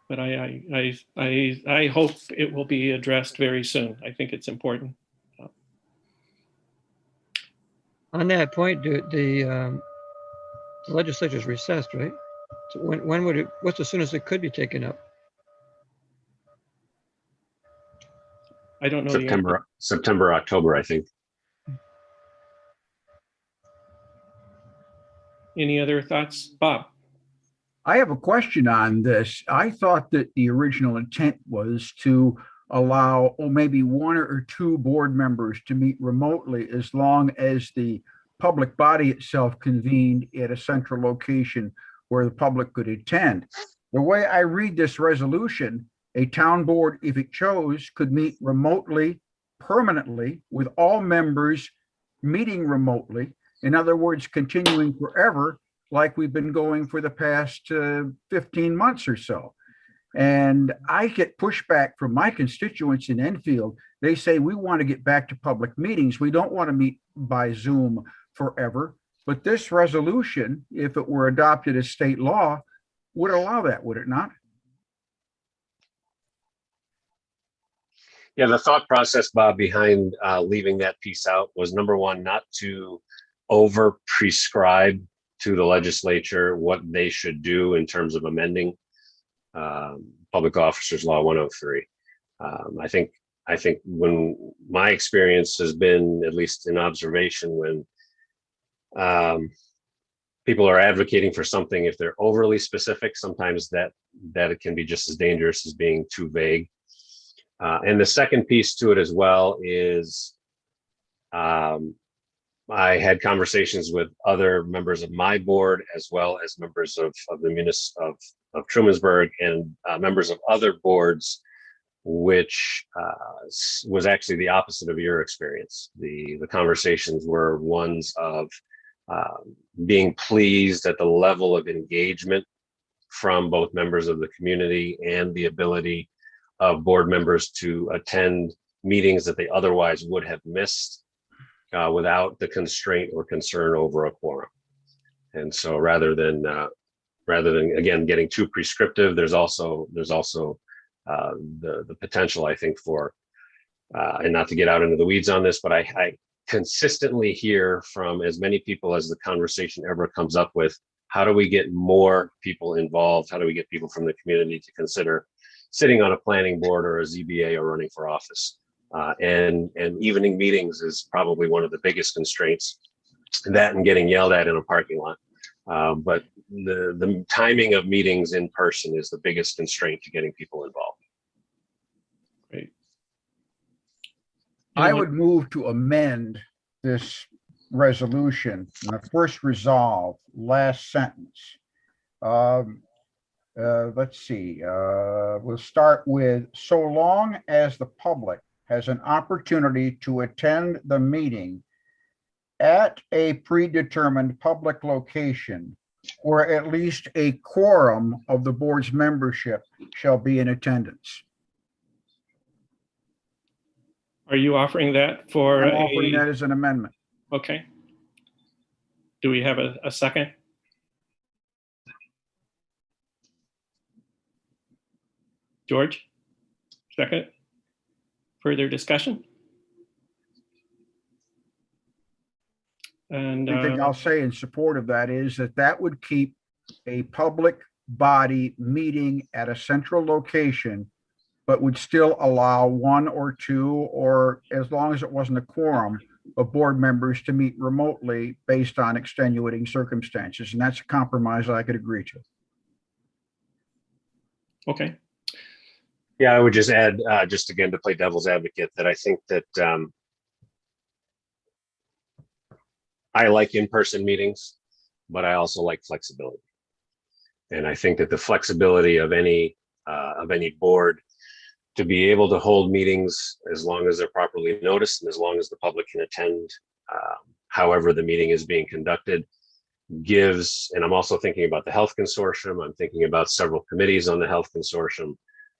but I hope it will be addressed very soon. I think it's important. On that point, the legislature's recessed, right? So when would it? What's as soon as it could be taken up? I don't know. September, October, I think. Any other thoughts, Bob? I have a question on this. I thought that the original intent was to allow maybe one or two board members to meet remotely, as long as the public body itself convened at a central location where the public could attend. The way I read this resolution, a town board, if it chose, could meet remotely, permanently, with all members meeting remotely. In other words, continuing forever, like we've been going for the past 15 months or so. And I get pushback from my constituents in Enfield. They say, we want to get back to public meetings. We don't want to meet by Zoom forever. But this resolution, if it were adopted as state law, would allow that, would it not? Yeah, the thought process, Bob, behind leaving that piece out was, number one, not to over prescribe to the legislature what they should do in terms of amending Public Officers Law 103. I think when my experience has been, at least in observation, when people are advocating for something, if they're overly specific, sometimes that it can be just as dangerous as being too vague. And the second piece to it as well is I had conversations with other members of my board, as well as members of the municipality of Trumansburg, and members of other boards, which was actually the opposite of your experience. The conversations were ones of being pleased at the level of engagement from both members of the community and the ability of board members to attend meetings that they otherwise would have missed without the constraint or concern over a quorum. And so rather than again getting too prescriptive, there's also the potential, I think, for and not to get out into the weeds on this, but I consistently hear from as many people as the conversation ever comes up with, how do we get more people involved? How do we get people from the community to consider sitting on a planning board or a ZBA or running for office? And evening meetings is probably one of the biggest constraints, that and getting yelled at in a parking lot. But the timing of meetings in person is the biggest constraint to getting people involved. Great. I would move to amend this resolution, the first resolve, last sentence. Let's see, we'll start with, so long as the public has an opportunity to attend the meeting at a predetermined public location where at least a quorum of the board's membership shall be in attendance. Are you offering that for I'm offering that as an amendment. Okay. Do we have a second? George, second. Further discussion? And The thing I'll say in support of that is that would keep a public body meeting at a central location, but would still allow one or two, or as long as it wasn't a quorum, of board members to meet remotely based on extenuating circumstances. And that's a compromise I could agree to. Okay. Yeah, I would just add, just again to play devil's advocate, that I think that I like in-person meetings, but I also like flexibility. And I think that the flexibility of any board to be able to hold meetings as long as they're properly noticed and as long as the public can attend, however the meeting is being conducted, gives, and I'm also thinking about the Health Consortium, I'm thinking about several committees on the Health Consortium,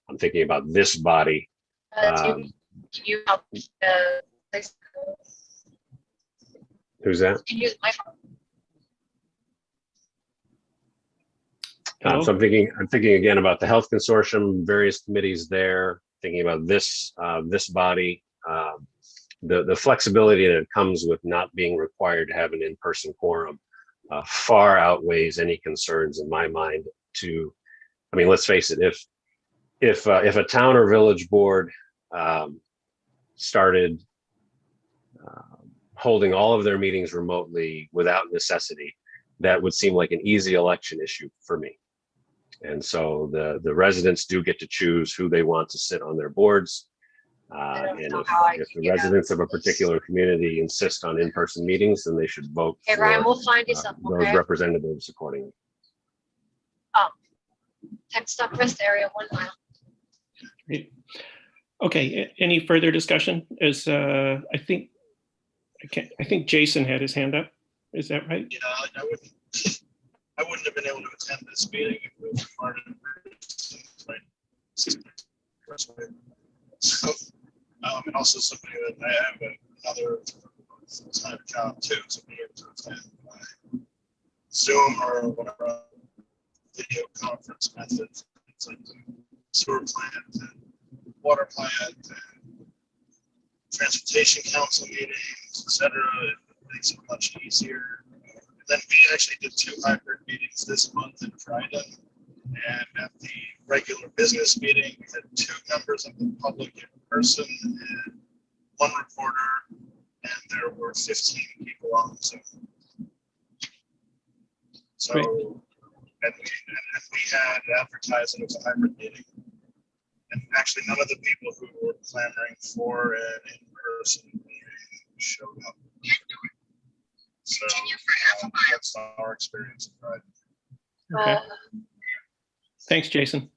I'm thinking about this body. You help Who's that? Can you use my phone? So I'm thinking again about the Health Consortium, various committees there, thinking about this body, the flexibility that comes with not being required to have an in-person quorum far outweighs any concerns in my mind. I mean, let's face it, if a town or village board started holding all of their meetings remotely without necessity, that would seem like an easy election issue for me. And so the residents do get to choose who they want to sit on their boards. And if the residents of a particular community insist on in-person meetings, then they should vote Hey, Ryan, we'll find you something, those okay? representatives accordingly. Text up rest area 1 mile. Great. Okay, any further discussion? As I think Jason had his hand up. Is that right? Yeah, I wouldn't have been able to attend this meeting if it was part of it. So, and also somebody that I have another full-time job too, to be able to attend by Zoom or whatever video conference method. It's like the sewer plant and water plant and transportation council meetings, etc. It makes it much easier. Then we actually did 2 hybrid meetings this month in Dryden. And at the regular business meeting, we had 2 members of the public in person and 1 reporter, and there were 15 people on Zoom. So, and we had advertised it as a hybrid meeting. And actually, none of the people who were clamoring for an in-person meeting showed up. So that's our experience. Okay. Thanks, Jason.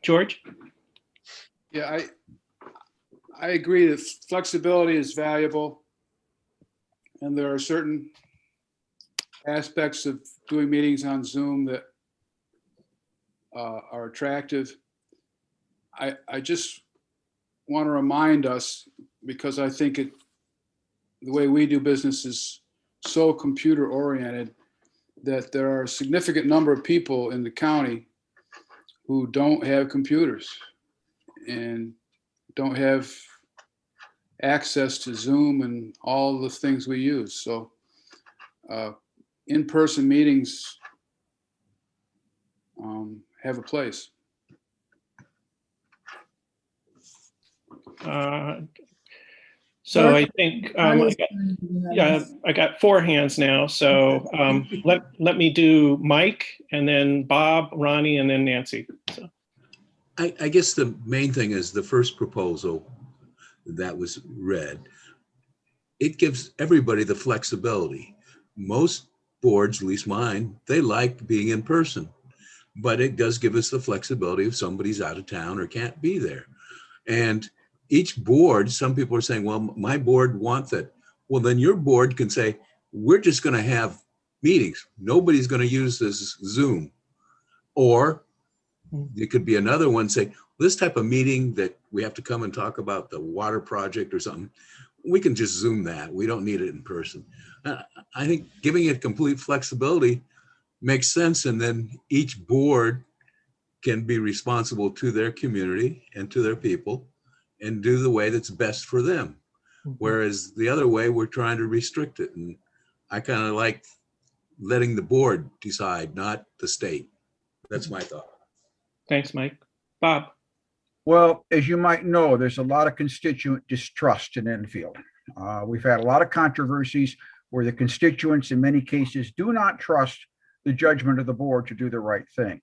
George? Yeah, I agree that flexibility is valuable. And there are certain aspects of doing meetings on Zoom that are attractive. I just want to remind us, because I think the way we do business is so computer oriented that there are a significant number of people in the county who don't have computers and don't have access to Zoom and all the things we use. So in-person meetings have a place. So I think I got 4 hands now. So let me do Mike, and then Bob, Ronnie, and then Nancy. So. I guess the main thing is the first proposal that was read. It gives everybody the flexibility. Most boards, at least mine, they like being in person, but it does give us the flexibility if somebody's out of town or can't be there. And each board, some people are saying, well, my board wants it. Well, then your board can say, we're just going to have meetings. Nobody's going to use this Zoom. Or it could be another one say, this type of meeting that we have to come and talk about the water project or something, we can just Zoom that. We don't need it in person. I think giving it complete flexibility makes sense. And then each board can be responsible to their community and to their people and do the way that's best for them. Whereas the other way, we're trying to restrict it. And I kind of like letting the board decide, not the state. That's my thought. Thanks, Mike. Bob. Well, as you might know, there's a lot of constituent distrust in Enfield. We've had a lot of controversies where the constituents in many cases do not trust the judgment of the board to do the right thing.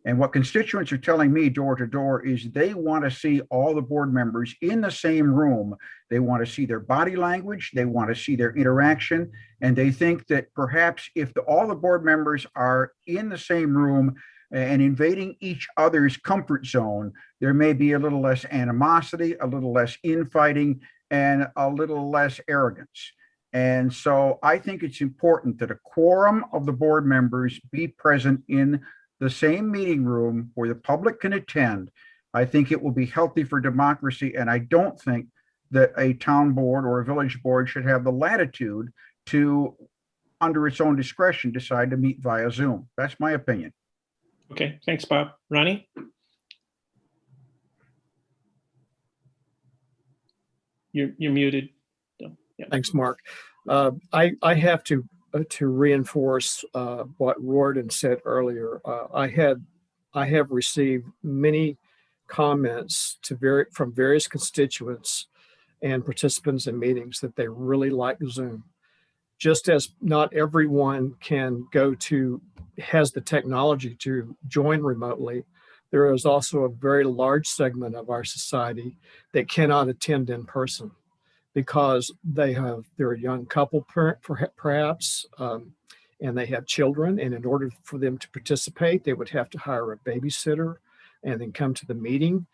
And what constituents are telling me door to door is they want to see all the board members in the same room. They want to see their body language. They want to see their interaction. And they think that perhaps if all the board members are in the same room and invading each other's comfort zone, there may be a little less animosity, a little less infighting, and a little less arrogance. And so I think it's important that a quorum of the board members be present in the same meeting room where the public can attend. I think it will be healthy for democracy. And I don't think that a town board or a village board should have the latitude to, under its own discretion, decide to meet via Zoom. That's my opinion. Okay, thanks, Bob. Ronnie? You're muted. Yeah. Thanks, Mark. I have to reinforce what Riordan said earlier. I have received many comments from various constituents and participants in meetings that they really like Zoom. Just as not everyone has the technology to join remotely, there is also a very large segment of our society that cannot attend in person because they're a young couple perhaps, and they have children. And in order for them to participate, they would have to hire a babysitter and then come to the meeting.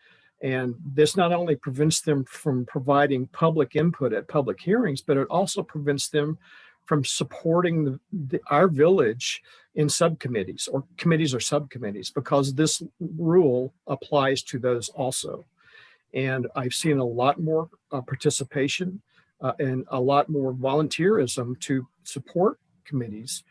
And this not only prevents them from providing public input at public hearings, but it also prevents them from supporting our village in subcommittees or committees or subcommittees, because this rule applies to those also. And I've seen a lot more participation and a lot more volunteerism to support committees.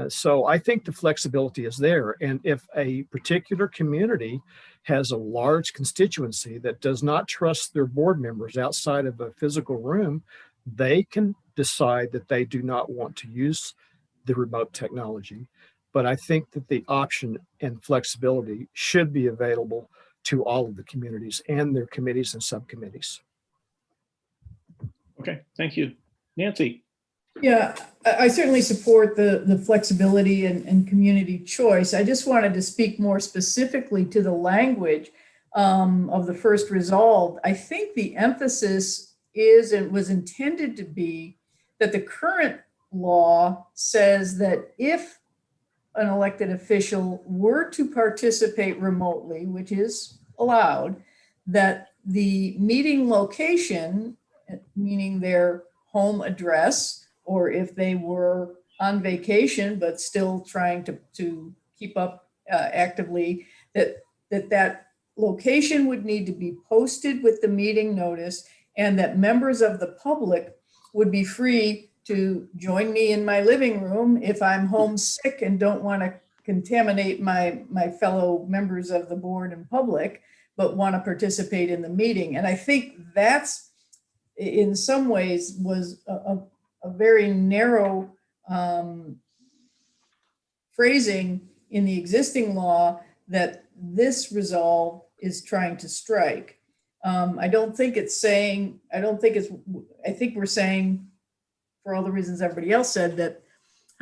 So I think the flexibility is there. And if a particular community has a large constituency that does not trust their board members outside of a physical room, they can decide that they do not want to use the remote technology. But I think that the option and flexibility should be available to all of the communities and their committees and subcommittees. Okay, thank you. Nancy. Yeah, I certainly support the flexibility and community choice. I just wanted to speak more specifically to the language of the first resolve. I think the emphasis is and was intended to be that the current law says that if an elected official were to participate remotely, which is allowed, that the meeting location, meaning their home address, or if they were on vacation but still trying to keep up actively, that location would need to be posted with the meeting notice, and that members of the public would be free to join me in my living room if I'm homesick and don't want to contaminate my fellow members of the board and public, but want to participate in the meeting. And I think that's, in some ways, was a very narrow phrasing in the existing law that this resolve is trying to strike. I think we're saying, for all the reasons everybody else said, that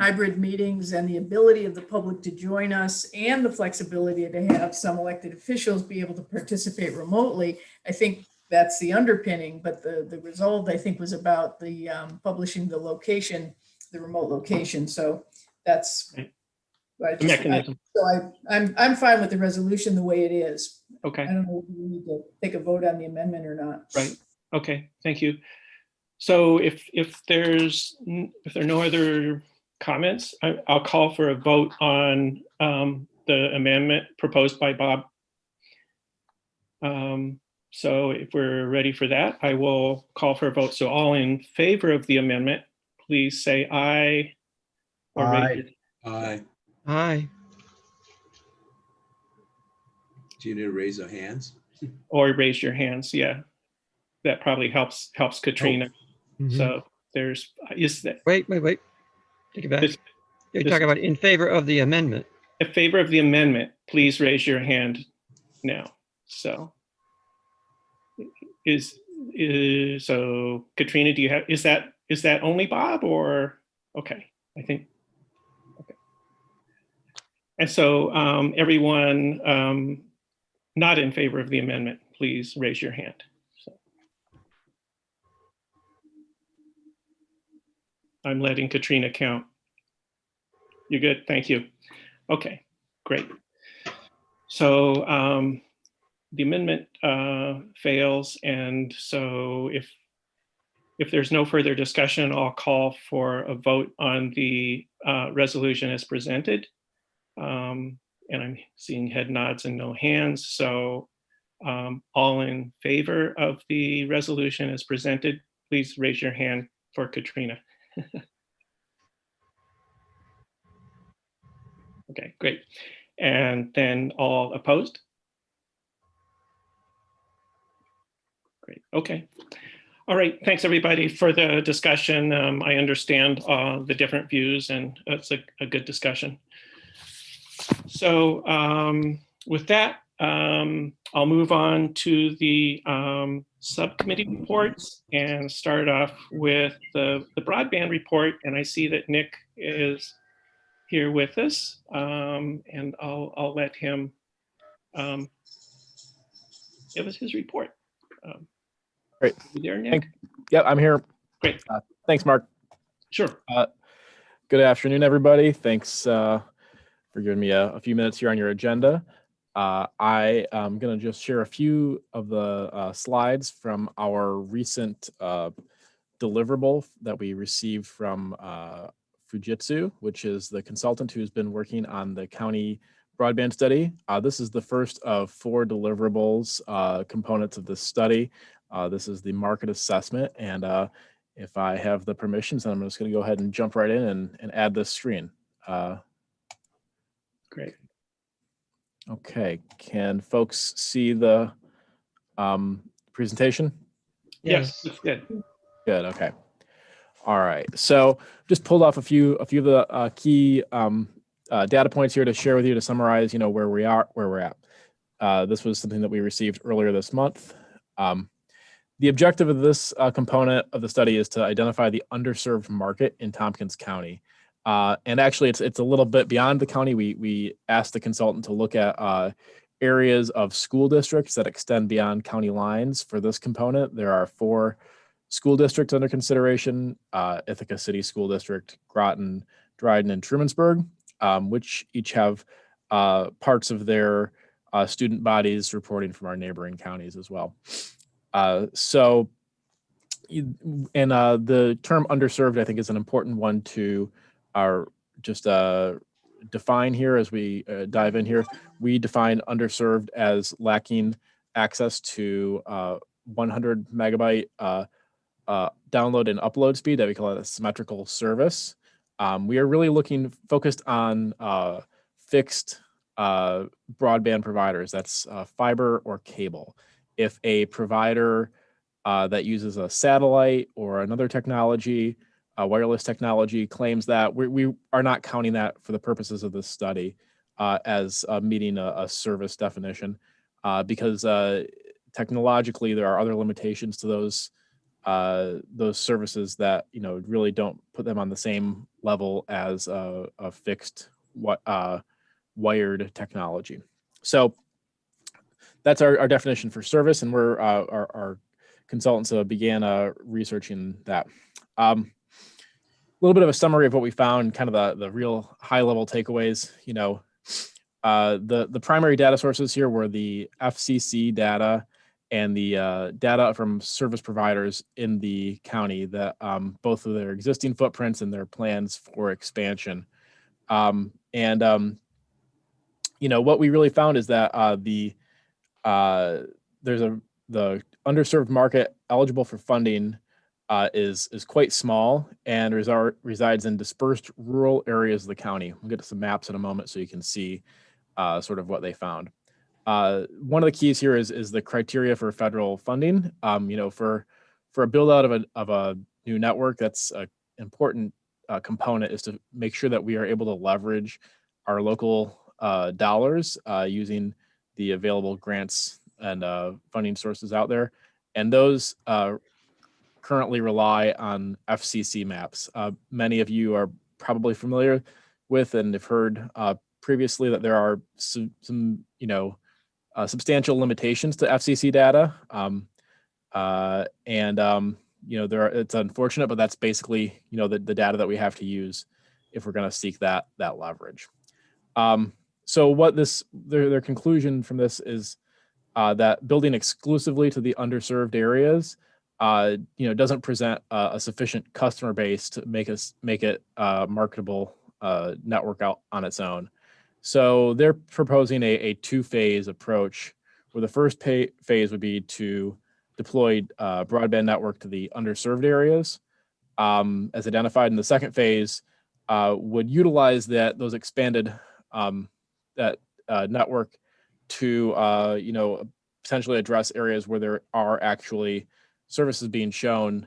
hybrid meetings and the ability of the public to join us and the flexibility to have some elected officials be able to participate remotely, I think that's the underpinning. But the result, I think, was about the publishing the location, the remote location. So that's mechanism. I'm fine with the resolution the way it is. Okay. I don't know if we need to take a vote on the amendment or not. Right. Okay. Thank you. So if there are no other comments, I'll call for a vote on the amendment proposed by Bob. So if we're ready for that, I will call for a vote. So all in favor of the amendment, please say aye. Or Aye. Aye. Aye. Do you need to raise our hands? Or raise your hands. Yeah, that probably helps Katrina. So there's Wait. Take it back. You're talking about in favor of the amendment. In favor of the amendment, please raise your hand now. So so Katrina, do you have, is that only Bob, or okay? I think okay. And so everyone not in favor of the amendment, please raise your hand. So I'm letting Katrina count. You're good. Thank you. Okay, great. So the amendment fails, and so if there's no further discussion, I'll call for a vote on the resolution as presented. And I'm seeing head nods and no hands. So all in favor of the resolution as presented, please raise your hand for Katrina. Okay, great. And then all opposed? Great, okay. All right, thanks everybody for the discussion. I understand the different views, and it's a good discussion. So with that, I'll move on to the subcommittee reports and start off with the broadband report. And I see that Nick is here with us, and I'll let him give us his report. Great. You there, Nick? Yeah, I'm here. Great. Thanks, Mark. Sure. Good afternoon, everybody. Thanks for giving me a few minutes here on your agenda. I am going to just share a few of the slides from our recent deliverable that we received from Fujitsu, which is the consultant who's been working on the county broadband study. This is the first of 4 deliverables components of this study. This is the market assessment, and if I have the permissions, I'm just going to go ahead and jump right in and add this screen. Great. Okay, can folks see the presentation? Yes, that's good. Good, okay. All right, so just pulled off a few of the key data points here to share with you to summarize, where we're at. This was something that we received earlier this month. The objective of this component of the study is to identify the underserved market in Tompkins County. And actually, it's a little bit beyond the county. We asked the consultant to look at areas of school districts that extend beyond county lines. For this component, there are 4 school districts under consideration: Ithaca City School District, Groton, Dryden, and Trumansburg, which each have parts of their student bodies reporting from our neighboring counties as well. The term underserved, I think, is an important one to define here as we dive in here. We define underserved as lacking access to 100 megabyte download and upload speed that we call it a symmetrical service. We are really focused on fixed broadband providers. That's fiber or cable. If a provider that uses a satellite or another technology, wireless technology, claims that, we are not counting that for the purposes of this study as meeting a service definition because technologically there are other limitations to those services that really don't put them on the same level as a fixed wired technology. So that's our definition for service, and we're our consultants began researching that. A little bit of a summary of what we found, kind of the real high level takeaways. The primary data sources here were the FCC data and the data from service providers in the county, that both of their existing footprints and their plans for expansion. What we really found is that the underserved market eligible for funding is quite small and resides in dispersed rural areas of the county. We'll get to some maps in a moment so you can see sort of what they found. One of the keys here is the criteria for federal funding. For a build out of a new network, that's an important component, is to make sure that we are able to leverage our local dollars using the available grants and funding sources out there. And those currently rely on FCC maps. Many of you are probably familiar with and have heard previously that there are some substantial limitations to FCC data. It's unfortunate, but that's basically, the data that we have to use if we're going to seek that leverage. So what their conclusion from this is that building exclusively to the underserved areas, doesn't present a sufficient customer base to make it a marketable network out on its own. So they're proposing a two-phase approach, where the first phase would be to deploy broadband network to the underserved areas, as identified. In the second phase, would utilize those expanded network to potentially address areas where there are actually services being shown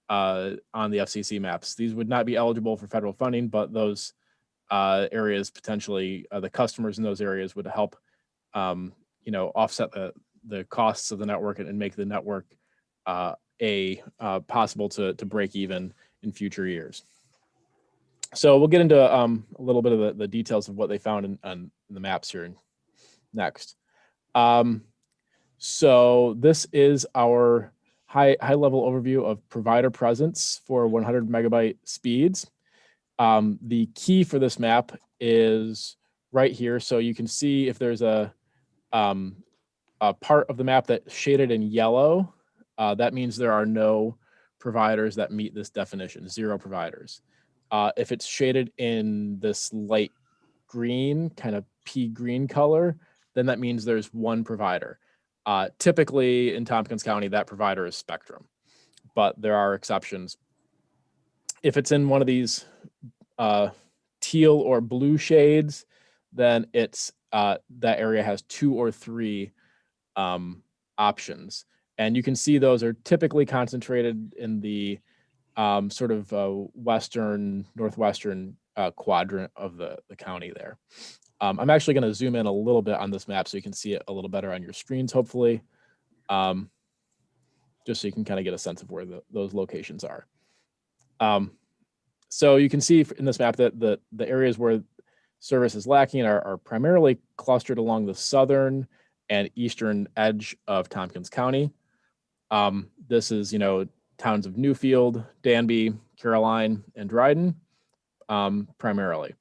on the FCC maps. These would not be eligible for federal funding, but those areas potentially, the customers in those areas would help offset the costs of the network and make the network possible to break even in future years. So we'll get into a little bit of the details of what they found on the maps here next. So this is our high level overview of provider presence for 100 megabyte speeds. The key for this map is right here. So you can see if there's a part of the map that's shaded in yellow, that means there are no providers that meet this definition, 0 providers. If it's shaded in this light green, kind of pea green color, then that means there's 1 provider. Typically in Tompkins County, that provider is Spectrum, but there are exceptions. If it's in one of these teal or blue shades, then it's that area has 2 or 3 options. And you can see those are typically concentrated in the sort of northwestern quadrant of the county there. I'm actually going to zoom in a little bit on this map so you can see it a little better on your screens, hopefully, just so you can kind of get a sense of where those locations are. So you can see in this map that the areas where service is lacking are primarily clustered along the southern and eastern edge of Tompkins County. This is, towns of Newfield, Danby, Caroline, and Dryden, primarily.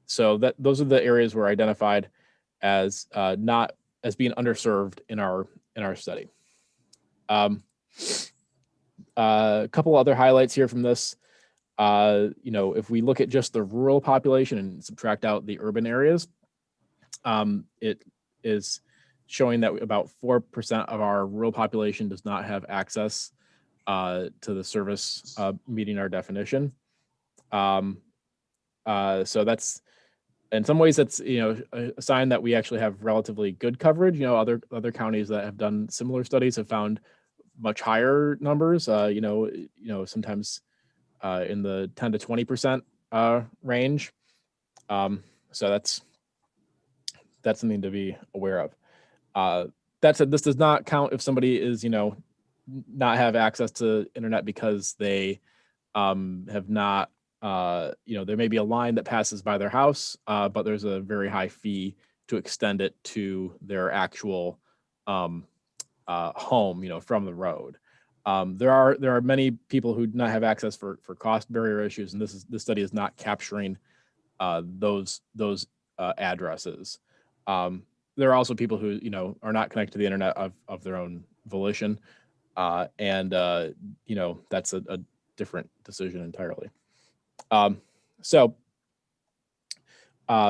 So those are the areas were identified as not as being underserved in our study. A couple other highlights here from this. If we look at just the rural population and subtract out the urban areas, it is showing that about 4% of our rural population does not have access to the service meeting our definition. So that's, in some ways, that's, you know, a sign that we actually have relatively good coverage. You know, other counties that have done similar studies have found much higher numbers. You know, sometimes in the 10 to 20% range. So that's something to be aware of. That said, this does not count if somebody is, you know, not have access to internet because they have not, you know, there may be a line that passes by their house, but there's a very high fee to extend it to their actual home, you know, from the road. There are many people who do not have access for cost barrier issues, and this study is not capturing those addresses. There are also people who, you know, are not connected to the internet of their own volition, and you know, that's a different decision entirely. So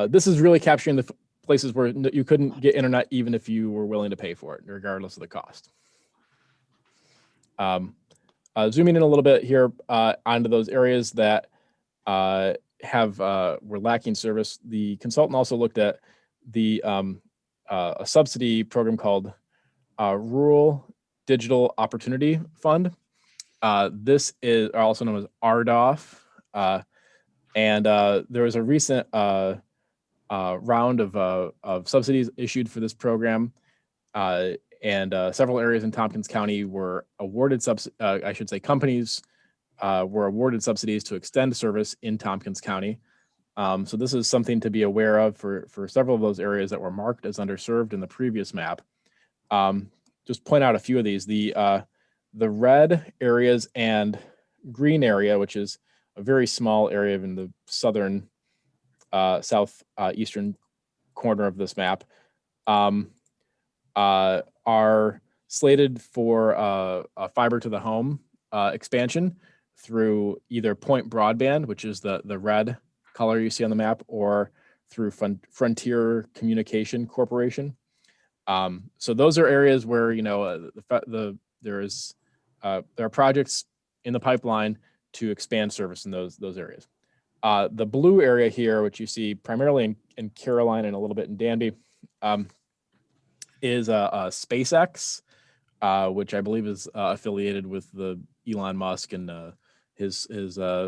this is really capturing the places where you couldn't get internet even if you were willing to pay for it, regardless of the cost. Zooming in a little bit here onto those areas that were lacking service, the consultant also looked at the a subsidy program called Rural Digital Opportunity Fund. This is also known as RDOF, and there was a recent round of subsidies issued for this program, and several areas in Tompkins County were awarded I should say companies were awarded subsidies to extend service in Tompkins County. So this is something to be aware of for several of those areas that were marked as underserved in the previous map. Just point out a few of these. The red areas and green area, which is a very small area in the southern southeastern corner of this map, are slated for a fiber to the home expansion through either Point Broadband, which is the red color you see on the map, or through Frontier Communication Corporation. So those are areas where, you know, there are projects in the pipeline to expand service in those areas. The blue area here, which you see primarily in Caroline and a little bit in Danby, is SpaceX, which I believe is affiliated with the Elon Musk and his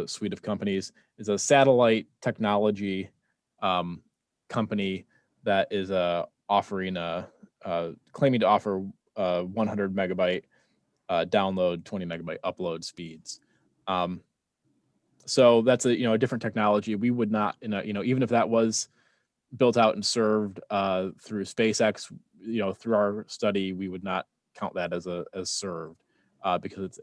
suite of companies. Is a satellite technology company that is offering claiming to offer 100 megabyte download, 20 megabyte upload speeds. So that's a different technology. We would not, even if that was built out and served through SpaceX, through our study, we would not count that as served because it's,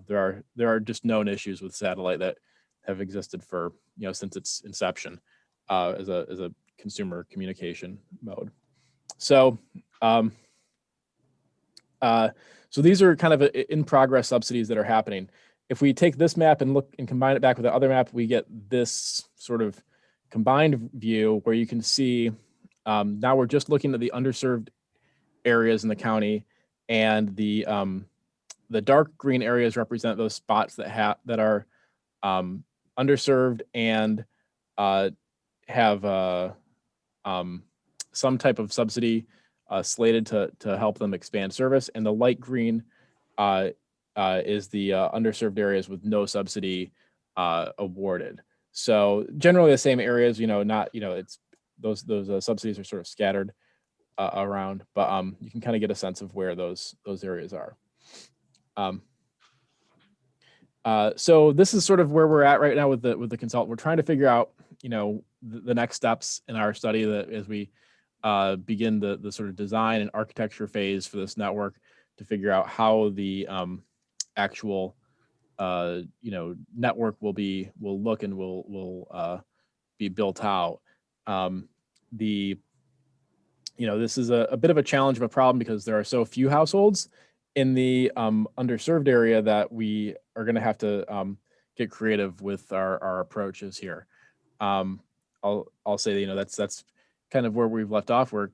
there are just known issues with satellite that have existed for since its inception as a consumer communication mode. So so these are kind of in progress subsidies that are happening. If we take this map and look and combine it back with the other map, we get this sort of combined view where you can see now we're just looking at the underserved areas in the county, and the dark green areas represent those spots that are underserved and have some type of subsidy slated to help them expand service, and the light green is the underserved areas with no subsidy awarded. So generally the same areas, it's those subsidies are sort of scattered around, but you can kind of get a sense of where those areas are. So this is sort of where we're at right now with the consultant. We're trying to figure out, the next steps in our study that as we begin the sort of design and architecture phase for this network to figure out how the actual network will look and will be built out. This is a bit of a challenge of a problem because there are so few households in the underserved area that we are going to have to get creative with our approaches here. I'll say that, that's kind of where we've left off. We're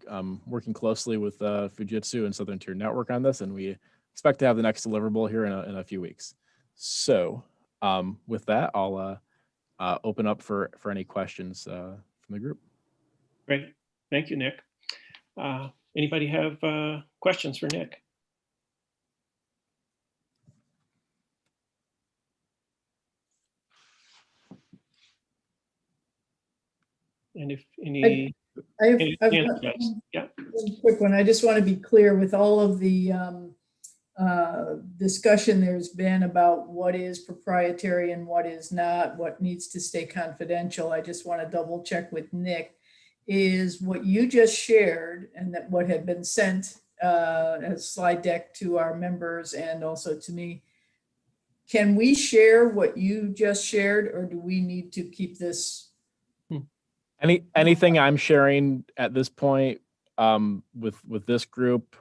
working closely with Fujitsu and Southern Tier Network on this, and we expect to have the next deliverable here in a few weeks. So with that, I'll open up for any questions from the group. Great. Thank you, Nick. Anybody have questions for Nick? And if any, I've yes, got yes, yeah. one quick one. I just want to be clear with all of the discussion there's been about what is proprietary and what is not, what needs to stay confidential. I just want to double check with Nick. Is what you just shared and that what had been sent as slide deck to our members and also to me, can we share what you just shared, or do we need to keep this? Anything I'm sharing at this point with this group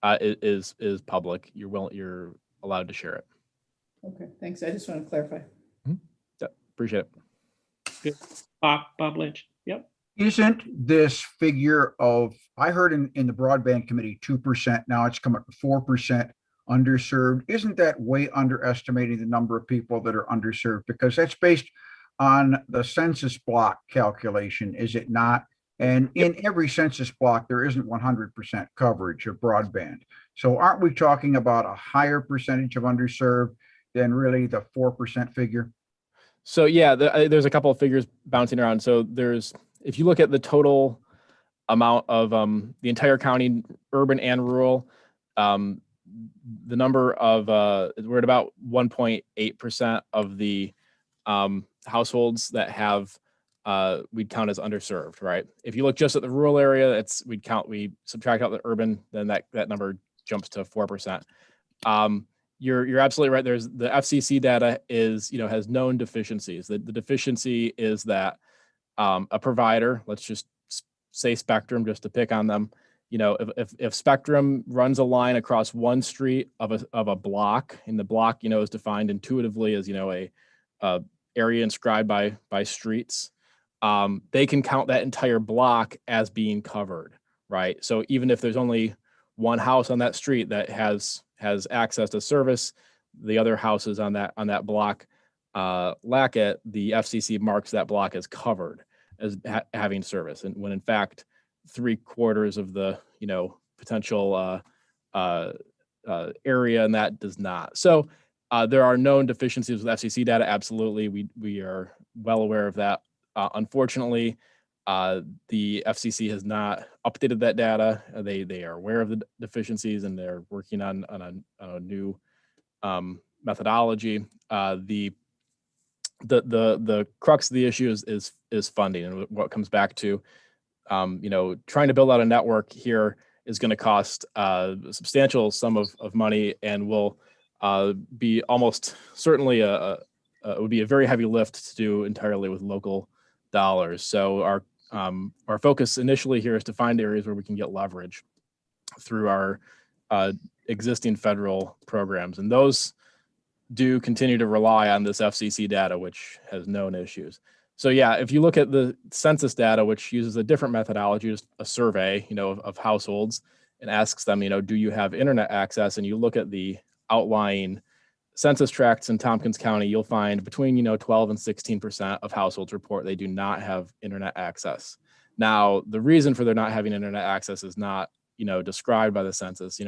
is public. You're allowed to share it. Okay, thanks. I just want to clarify. Yeah, appreciate it. Good. Bob Lynch. Yep. Isn't this figure of, I heard in the broadband committee, 2%, now it's come up to 4% underserved. Isn't that way underestimating the number of people that are underserved? Because that's based on the census block calculation, is it not? And in every census block, there isn't 100% coverage of broadband. So aren't we talking about a higher percentage of underserved than really the 4% figure? So yeah, there's a couple of figures bouncing around. So if you look at the total amount of the entire county, urban and rural, the number of we're at about 1.8% of the households that have we'd count as underserved, right? If you look just at the rural area, we subtract out the urban, then that number jumps to 4%. You're absolutely right. There's the FCC data has known deficiencies. The deficiency is that a provider, let's just say Spectrum, just to pick on them, if Spectrum runs a line across one street of a block, and the block is defined intuitively as a area inscribed by streets, they can count that entire block as being covered, right? So even if there's only one house on that street that has access to service, the other houses on that block lack it, the FCC marks that block as covered as having service, and when in fact 3/4 of the potential area and that does not. So there are known deficiencies with FCC data. Absolutely, we are well aware of that. Unfortunately, the FCC has not updated that data. They are aware of the deficiencies and they're working on a new methodology. The crux of the issue is funding, and what comes back to trying to build out a network here is going to cost a substantial sum of money and will be almost certainly it would be a very heavy lift to do entirely with local dollars. So our focus initially here is to find areas where we can get leverage through our existing federal programs, and those do continue to rely on this FCC data, which has known issues. So yeah, if you look at the census data, which uses a different methodology, just a survey, of households, and asks them, do you have internet access? And you look at the outlying census tracts in Tompkins County, you'll find between 12 and 16% of households report they do not have internet access. Now, the reason for their not having internet access is not described by the census.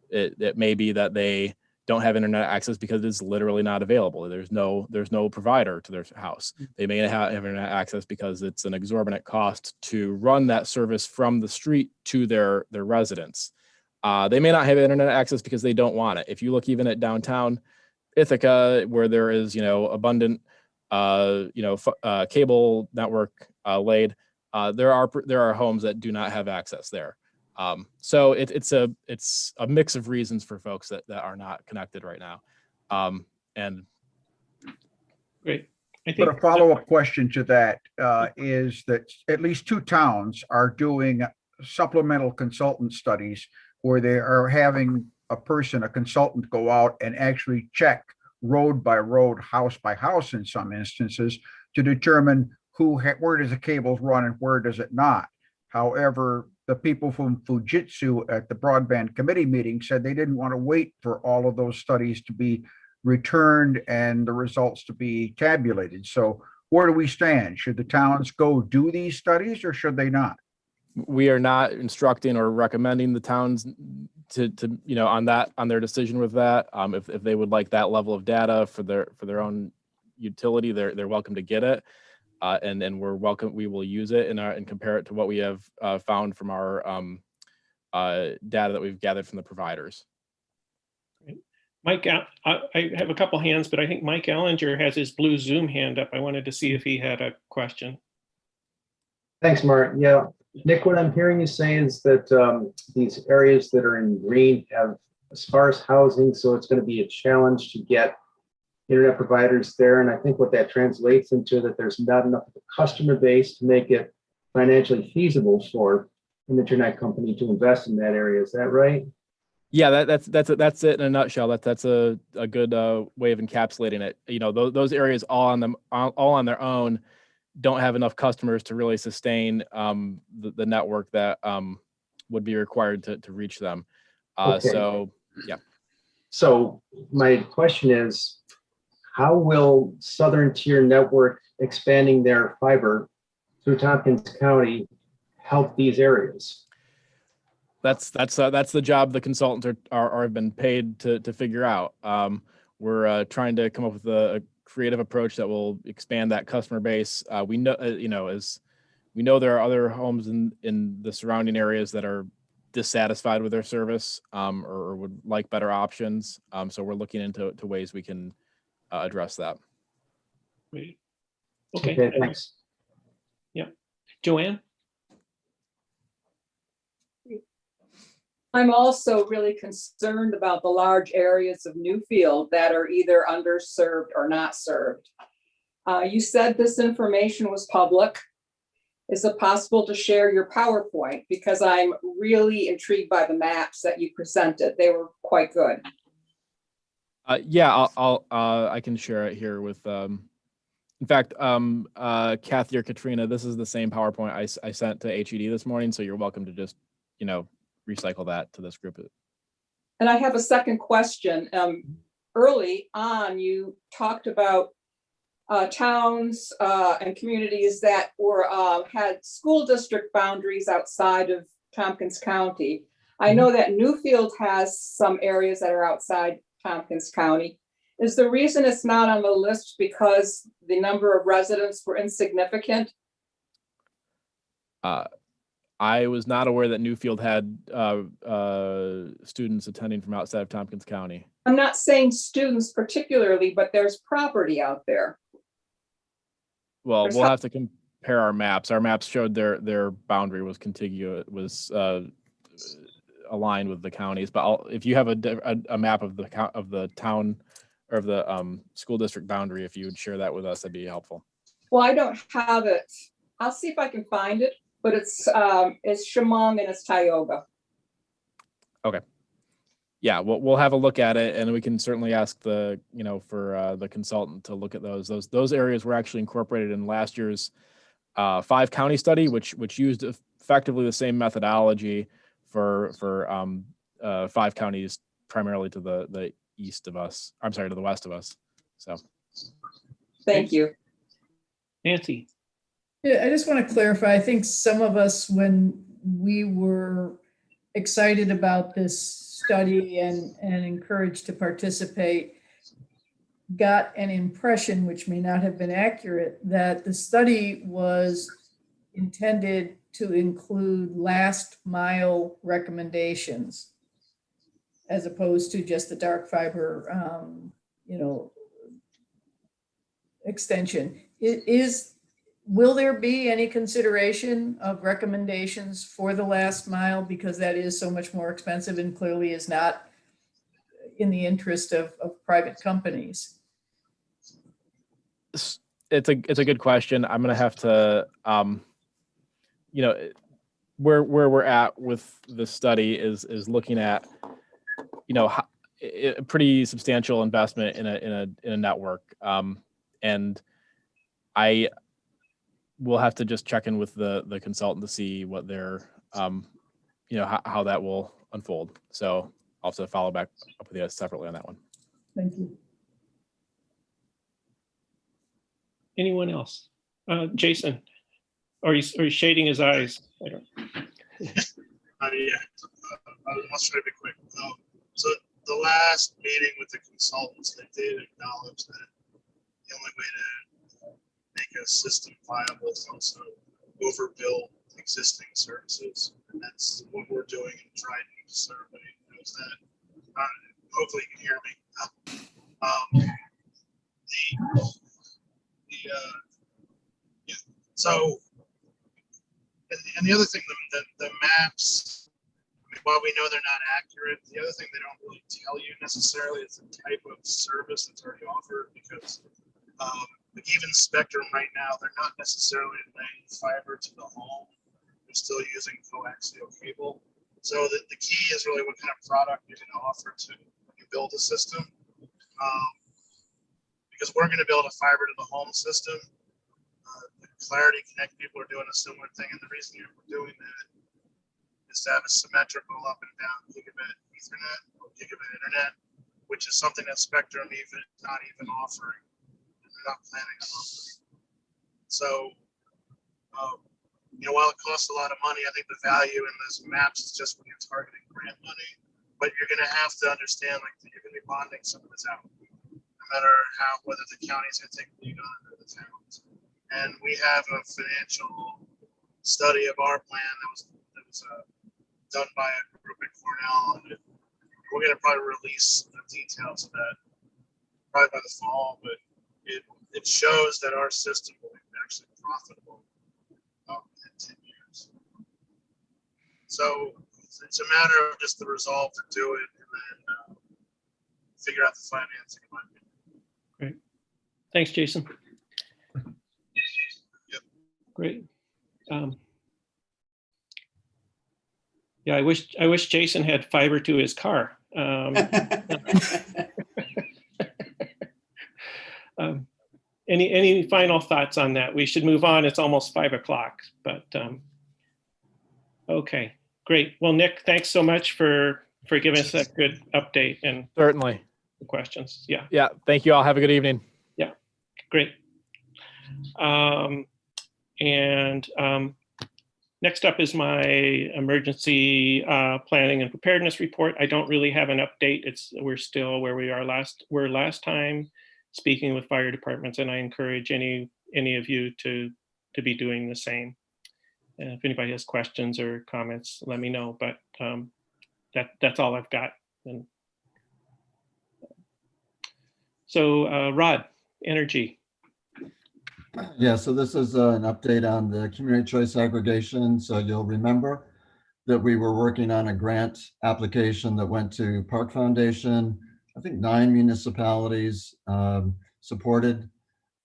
It may be that they don't have internet access because it's literally not available. There's no provider to their house. They may have internet access because it's an exorbitant cost to run that service from the street to their residence. They may not have internet access because they don't want it. If you look even at downtown Ithaca, where there is abundant cable network laid, there are homes that do not have access there. So it's a mix of reasons for folks that are not connected right now. And great. But a follow-up question to that is that at least 2 towns are doing supplemental consultant studies where they are having a consultant go out and actually check road by road, house by house in some instances to determine where does the cables run and where does it not. However, the people from Fujitsu at the broadband committee meeting said they didn't want to wait for all of those studies to be returned and the results to be tabulated. So where do we stand? Should the towns go do these studies or should they not? We are not instructing or recommending the towns to on their decision with that. If they would like that level of data for their own utility, they're welcome to get it. And we will use it and compare it to what we have found from our data that we've gathered from the providers. Mike, I have a couple hands, but I think Mike Ellinger has his blue Zoom hand up. I wanted to see if he had a question. Thanks, Mark. Yeah, Nick, what I'm hearing you say is that these areas that are in green have sparse housing, so it's going to be a challenge to get internet providers there. And I think what that translates into that there's not enough of a customer base to make it financially feasible for an internet company to invest in that area. Is that right? Yeah, that's it in a nutshell. That's a good way of encapsulating it. Those areas all on their own don't have enough customers to really sustain the network that would be required to reach them. Okay. So yeah. So my question is, how will Southern Tier Network expanding their fiber through Tompkins County help these areas? That's the job the consultants have been paid to figure out. We're trying to come up with a creative approach that will expand that customer base. We know, as we know, there are other homes in the surrounding areas that are dissatisfied with their service or would like better options. So we're looking into ways we can address that. Great. Okay, thanks. Yeah, Joanne. I'm also really concerned about the large areas of Newfield that are either underserved or not served. You said this information was public. Is it possible to share your PowerPoint? Because I'm really intrigued by the maps that you presented. They were quite good. Yeah, I can share it here with. In fact, Kathy or Katrina, this is the same PowerPoint I sent to HED this morning, so you're welcome to just recycle that to this group. And I have a second question. Early on, you talked about towns and communities that had school district boundaries outside of Tompkins County. I know that Newfield has some areas that are outside Tompkins County. Is the reason it's not on the list because the number of residents were insignificant? I was not aware that Newfield had students attending from outside of Tompkins County. I'm not saying students particularly, but there's property out there. Well, we'll have to compare our maps. Our maps showed their boundary was contiguous, was aligned with the counties. But if you have a map of the town or of the school district boundary, if you would share that with us, that'd be helpful. Well, I don't have it. I'll see if I can find it. But it's Chemung and it's Tioga. Okay. Yeah, we'll have a look at it, and we can certainly ask the consultant to look at those. Those areas were actually incorporated in last year's 5-county study, which used effectively the same methodology for 5 counties, primarily to the east of us. I'm sorry, to the west of us. So. Thank you, Nancy. Yeah, I just want to clarify. I think some of us, when we were excited about this study and encouraged to participate, got an impression, which may not have been accurate, that the study was intended to include last mile recommendations as opposed to just the dark fiber, extension. Will there be any consideration of recommendations for the last mile, because that is so much more expensive and clearly is not in the interest of private companies? It's a good question. I'm going to have to, where we're at with the study is looking at, a pretty substantial investment in a network, and we'll have to just check in with the consultant to see what their, how that will unfold. So I'll have to follow back up with you separately on that one. Thank you. Anyone else? Jason, are you shading his eyes? I don't. Yeah, I'll try to be quick. So the last meeting with the consultants, they did acknowledge that the only way to make a system viable is also overbill existing services, and that's what we're doing in Trident. So everybody knows that. Hopefully you can hear me. Yeah. So, and the other thing, the maps, I mean, while we know they're not accurate, the other thing they don't really tell you necessarily is the type of service that's already offered, because like even Spectrum right now, they're not necessarily laying fiber to the home. They're still using coaxial cable. So the key is really what kind of product you're going to offer to when you build a system. Because we're going to build a fiber to the home system. The Clarity Connect people are doing a similar thing, and the reason we're doing that is to have a symmetrical up and down gigabit Ethernet or gigabit internet, which is something that Spectrum not even offering. They're not planning on offering. So, while it costs a lot of money, I think the value in those maps is just when you're targeting grant money. But you're going to have to understand, like, that you're going to be bonding some of this out, no matter whether the county's going to take the lead on it or the towns. And we have a financial study of our plan that was done by a group at Cornell, and we're going to probably release the details of that probably by the fall. But it shows that our system will be actually profitable in 10 years. So it's a matter of just the resolve to do it, and then figure out the financing. Great. Thanks, Jason. Yep. Great. Yeah, I wish Jason had fiber to his car. Any final thoughts on that? We should move on. It's almost 5 o'clock, but okay, great. Well, Nick, thanks so much for giving us that good update and certainly the questions. Yeah. Yeah. Thank you all. Have a good evening. Yeah. Great. Next up is my emergency planning and preparedness report. I don't really have an update. We're still where we were last time, speaking with fire departments, and I encourage any of you to be doing the same. And if anybody has questions or comments, let me know. But that's all I've got. And so, Rod, energy. Yeah, so this is an update on the community choice aggregation. So you'll remember that we were working on a grant application that went to Park Foundation. I think 9 municipalities supported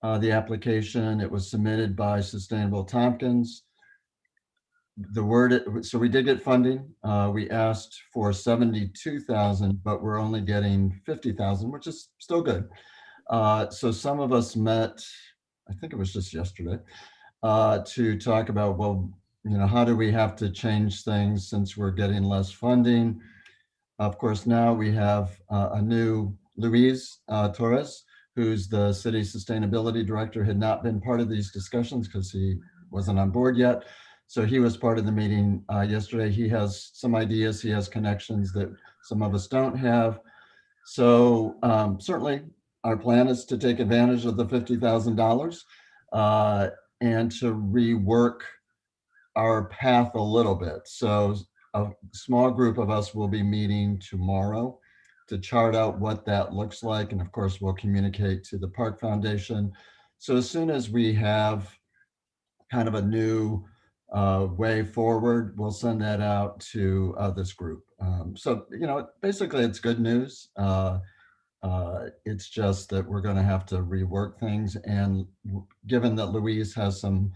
the application. It was submitted by Sustainable Tompkins. So we did get funding. We asked for 72,000, but we're only getting 50,000, which is still good. So some of us met, I think it was just yesterday, to talk about, well, how do we have to change things since we're getting less funding? Of course, now we have a new Luis Torres, who's the city sustainability director, had not been part of these discussions because he wasn't on board yet. So he was part of the meeting yesterday. He has some ideas, he has connections that some of us don't have. So certainly our plan is to take advantage of the $50,000 and to rework our path a little bit. So a small group of us will be meeting tomorrow to chart out what that looks like. And of course, we'll communicate to the Park Foundation. So as soon as we have kind of a new way forward, we'll send that out to this group. So, basically it's good news. It's just that we're going to have to rework things. And given that Louise has some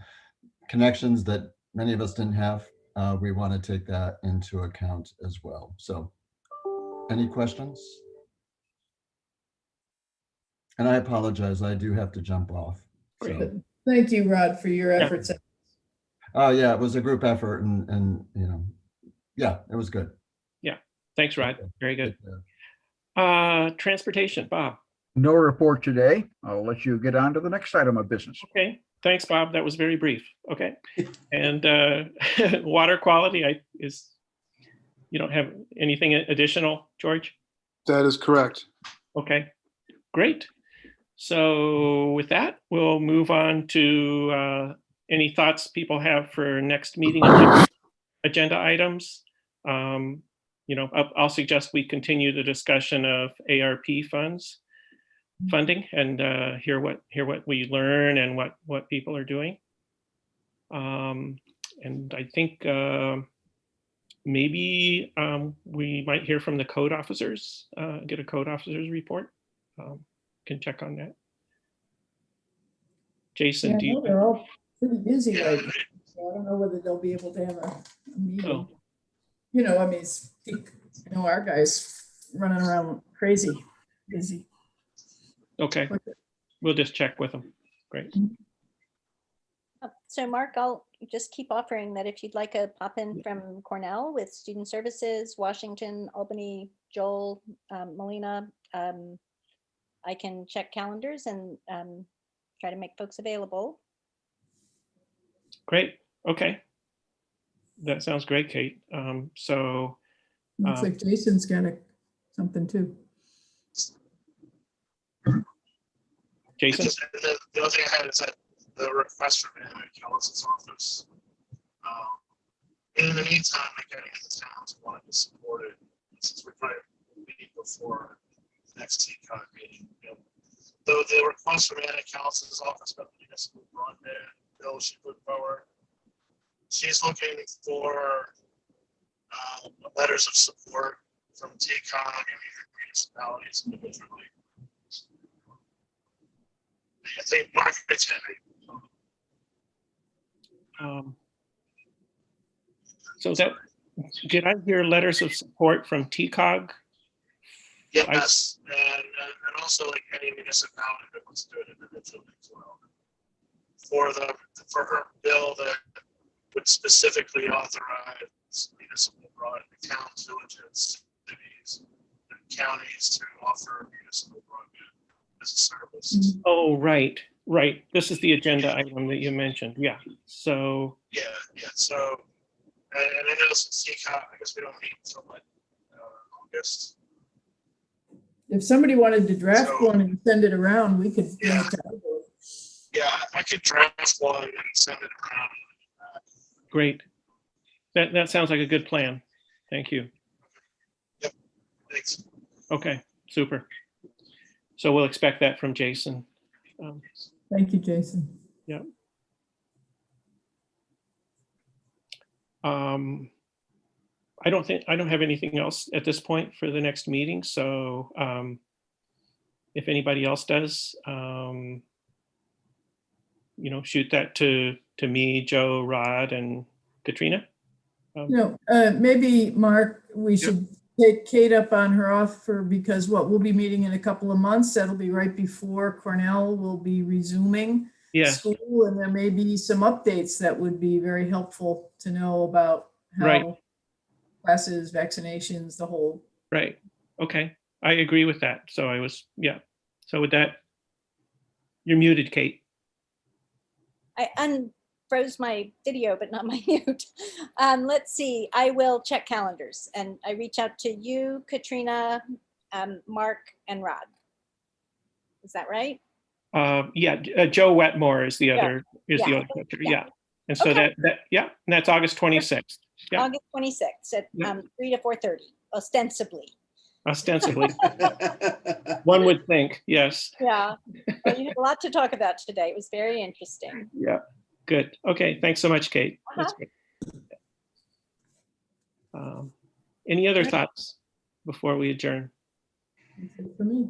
connections that many of us didn't have, we want to take that into account as well. So any questions? And I apologize, I do have to jump off. So. Thank you, Rod, for your Yeah. efforts. Oh, yeah, it was a group effort and, you know, yeah, it was good. Yeah. Thanks, Rod. Very good. Transportation, Bob. No report today. I'll let you get on to the next item of business. Okay. Thanks, Bob. That was very brief. Okay. And water quality, you don't have anything additional, George? That is correct. Okay, great. So with that, we'll move on to any thoughts people have for next meeting agenda items. You know, I'll suggest we continue the discussion of ARP funding and hear what we learn and what people are doing. And I think maybe we might hear from the code officers, get a code officers report. Can check on that. Jason, Yeah, do you? they're all pretty busy right now, so I don't know whether they'll be able to have a meeting. Oh. You know, I mean, our guys running around crazy, busy. Okay, we'll just check with them. Great. So Mark, I'll just keep offering that if you'd like a pop in from Cornell with Student Services, Washington, Albany, Joel, Molina, I can check calendars and try to make folks available. Great. Okay. That sounds great, Kate. So Looks like Jason's got something too. Jason? The other thing I had is that the request from Anna Kellis' office. In the meantime, like any of the towns wanted to support it, since we're probably meeting before the next TCOG meeting. You know, though the request from Anna Kellis' office about the municipal broadband bill she put forward, she's looking for letters of support from TCOG and municipalities individually. I think Margaret's so did I hear letters of support from TCOG? Yes, and also like any municipality that wants to do it individually as well. For her bill that would specifically authorize municipal broadband, towns, villages, cities, and counties to offer municipal broadband as a service. Oh, right. This is the agenda item that you mentioned. Yeah. So. Yeah. So, and I know since TCOG, I guess we don't meet until like August. If somebody wanted to draft one and send it around, we could. Yeah. Yeah, I could draft one and send it around. Great. That sounds like a good plan. Thank you. Yep. Thanks. Okay. Super. So we'll expect that from Jason. Thank you, Jason. Yeah. I don't have anything else at this point for the next meeting. So if anybody else does, you know, shoot that to me, Joe, Rod, and Katrina. Maybe Mark, we should take Kate up on her offer, because we'll be meeting in a couple of months. That'll be right before Cornell will be resuming school, and there may be some updates that would be very helpful to know about how classes, vaccinations, the whole. Right. Okay. I agree with that. So So with that, you're muted, Kate. I unfroze my video, but not my mute. Let's see, I will check calendars and I reach out to you, Katrina, Mark, and Rod. Is that right? Joe Wetmore is the other picture. Yeah. And so Okay. and that's August 26th. Yeah. August 26th at 3 to 4:30, ostensibly. Ostensibly. One would think, yes. Yeah, well, you had a lot to talk about today. It was very interesting. Yeah, good. Okay, thanks so much, Kate. That's good. Any other thoughts before we adjourn? For me.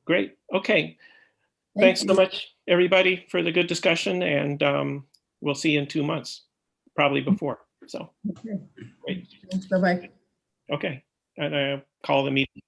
Great. Okay. Thanks so much, everybody, for the good discussion, and we'll see you in 2 months, probably before. So, Okay. great. Thanks. Bye-bye. Okay, and I'll call the meeting.